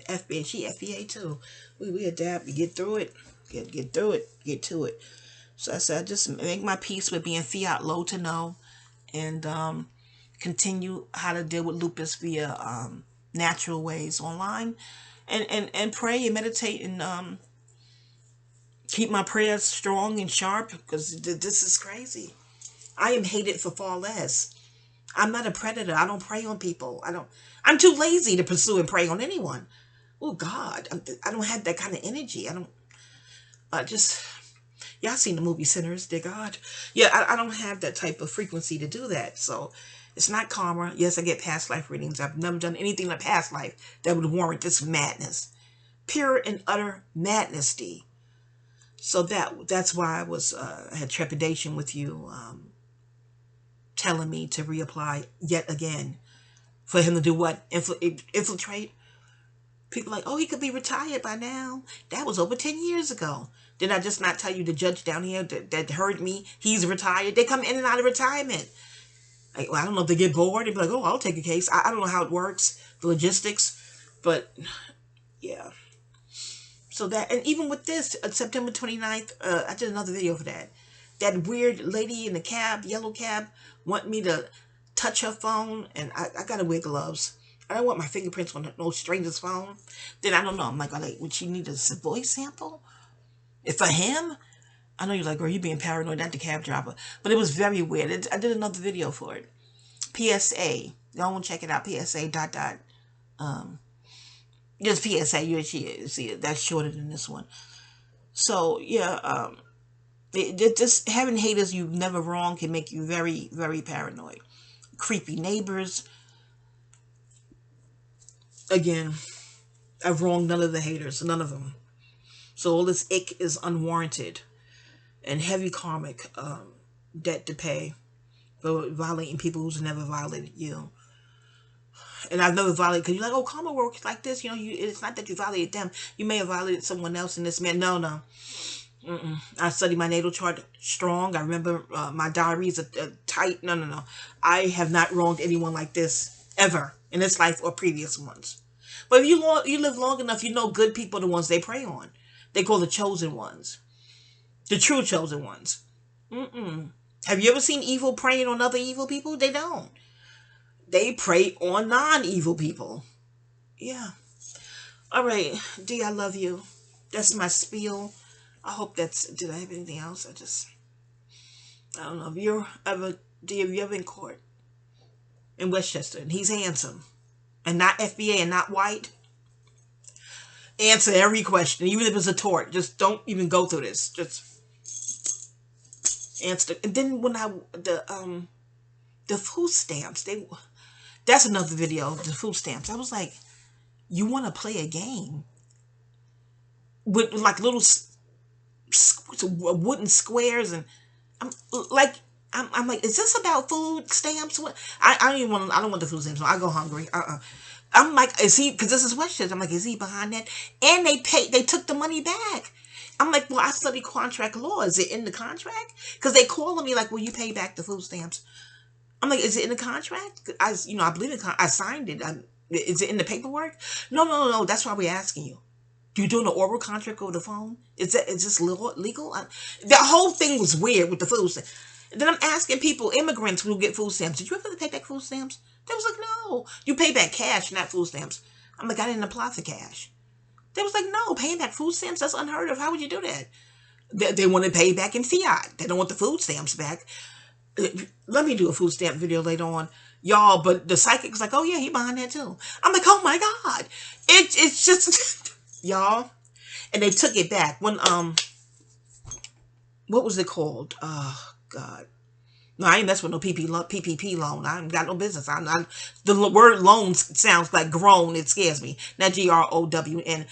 FBA, she FBA too. We adapt. We get through it. Get through it. Get to it. So I said, I just make my peace with being fiat low to no, and continue how to deal with lupus via natural ways online, and pray and meditate, and keep my prayers strong and sharp, because this is crazy. I am hated for far less. I'm not a predator. I don't prey on people. I'm too lazy to pursue and prey on anyone. Oh God, I don't have that kind of energy. I don't. I just. Y'all seen the movie Sinners, dear God. Yeah, I don't have that type of frequency to do that. So it's not karma. Yes, I get past life readings. I've never done anything in a past life that would warrant this madness. Pure and utter madness, D. So that's why I had trepidation with you telling me to reapply yet again. For him to do what? Infiltrate? People like, oh, he could be retired by now. That was over 10 years ago. Did I just not tell you the judge down here that heard me? He's retired. They come in and out of retirement. Like, well, I don't know if they get bored. They'd be like, oh, I'll take a case. I don't know how it works, the logistics. But, yeah. So that, and even with this, September 29th, I did another video for that. That weird lady in the cab, yellow cab, want me to touch her phone. And I got to wear gloves. I don't want my fingerprints on no stranger's phone. Then I don't know. I'm like, would she need a voice sample? If for him? I know you're like, girl, you being paranoid, not the cab driver. But it was very weird. I did another video for it. PSA. Y'all want to check it out. PSA dot dot. Just PSA. You see it. That's shorter than this one. So, yeah. Just having haters you've never wronged can make you very, very paranoid. Creepy neighbors. Again, I've wronged none of the haters. None of them. So all this ick is unwarranted. And heavy karmic debt to pay for violating people who's never violated you. And I've never violated, because you're like, oh, karma works like this. You know, it's not that you violated them. You may have violated someone else in this man. No. I studied my natal chart strong. I remember my diaries are tight. No. I have not wronged anyone like this ever in this life or previous ones. But if you live long enough, you know good people are the ones they prey on. They call the chosen ones. The true chosen ones. Have you ever seen evil preying on other evil people? They don't. They prey on non-evil people. Yeah. All right. D, I love you. That's my spiel. I hope did I have anything else? I don't know. Have you ever in court in Westchester? And he's handsome. And not FBA and not white. Answer every question. Even if it's a tort. Just don't even go through this. Just answer. And then when the food stamps, that's another video, the food stamps. I was like, you want to play a game with like little wooden squares, and I'm like, is this about food stamps? What? I don't want the food stamps. So I go hungry. I'm like, is he? Because this is Westchester. I'm like, is he behind that? And they took the money back. I'm like, well, I study contract law. Is it in the contract? Because they calling me like, will you pay back the food stamps? I'm like, is it in the contract? I believe I signed it. Is it in the paperwork? No. That's why we're asking you. You doing an oral contract over the phone? Is this legal? The whole thing was weird with the food stamps. And then I'm asking people, immigrants who get food stamps, did you ever pay back food stamps? They was like, no. You pay back cash, not food stamps. I'm like, I didn't apply for cash. They was like, no, paying back food stamps, that's unheard of. How would you do that? They want to pay back in fiat. They don't want the food stamps back. Let me do a food stamp video later on, y'all. But the psychic was like, oh yeah, he behind that too. I'm like, oh my God. It's just, y'all. And they took it back when, what was it called? Oh God. No, I ain't mess with no PPP loan. I ain't got no business. The word loans sounds like grown. It scares me. Not GROWN, GROAN.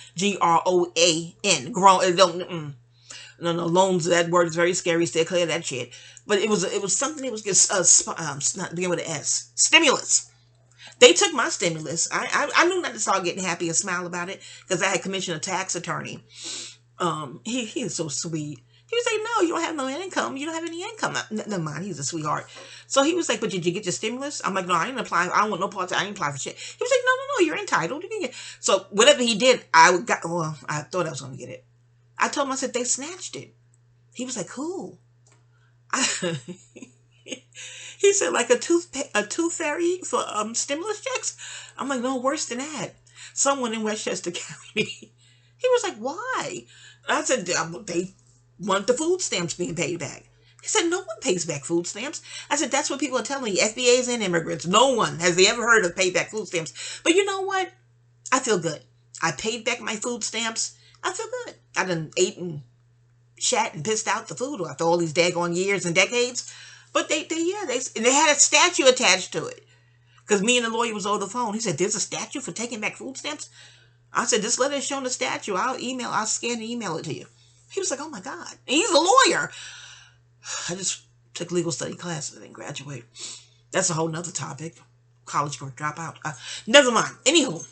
Grown. It don't. No, no, loans. That word is very scary. Stay clear of that shit. But it was something. It was just not begin with an S. Stimulus. They took my stimulus. I knew not to start getting happy and smile about it because I had commissioned a tax attorney. He is so sweet. He was like, no, you don't have no income. You don't have any income. Never mind, he's a sweetheart. So he was like, but did you get your stimulus? I'm like, no, I didn't apply. I don't want no parts. I didn't apply for shit. He was like, no, no, no, you're entitled. You can get. So whatever he did, well, I thought I was going to get it. I told him, I said, they snatched it. He was like, who? He said, like a tooth fairy for stimulus checks. I'm like, no, worse than that. Someone in Westchester County. He was like, why? I said, they want the food stamps being paid back. He said, no one pays back food stamps. I said, that's what people are telling you, FBAs and immigrants. No one has they ever heard of paid back food stamps. But you know what? I feel good. I paid back my food stamps. I feel good. I done ate and shat and pissed out the food after all these daggone years and decades. But they had a statue attached to it. Because me and the lawyer was over the phone. He said, there's a statue for taking back food stamps? I said, this letter is showing the statue. I'll scan and email it to you. He was like, oh my God. And he's a lawyer. I just took legal study classes and didn't graduate. That's a whole nother topic. College for dropout. Never mind. Anywho.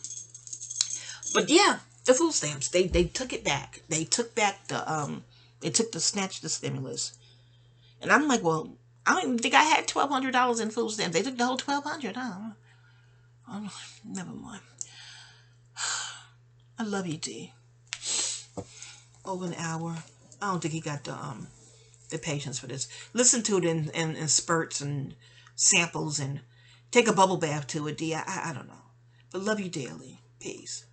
But yeah, the food stamps. They took it back. They took back snatch the stimulus. And I'm like, well, I don't even think I had $1,200 in food stamps. They took the whole $1,200. Never mind. I love you, D. Over an hour. I don't think he got the patience for this. Listen to it in spurts and samples and take a bubble bath to it, D. I don't know. But love you dearly. Peace.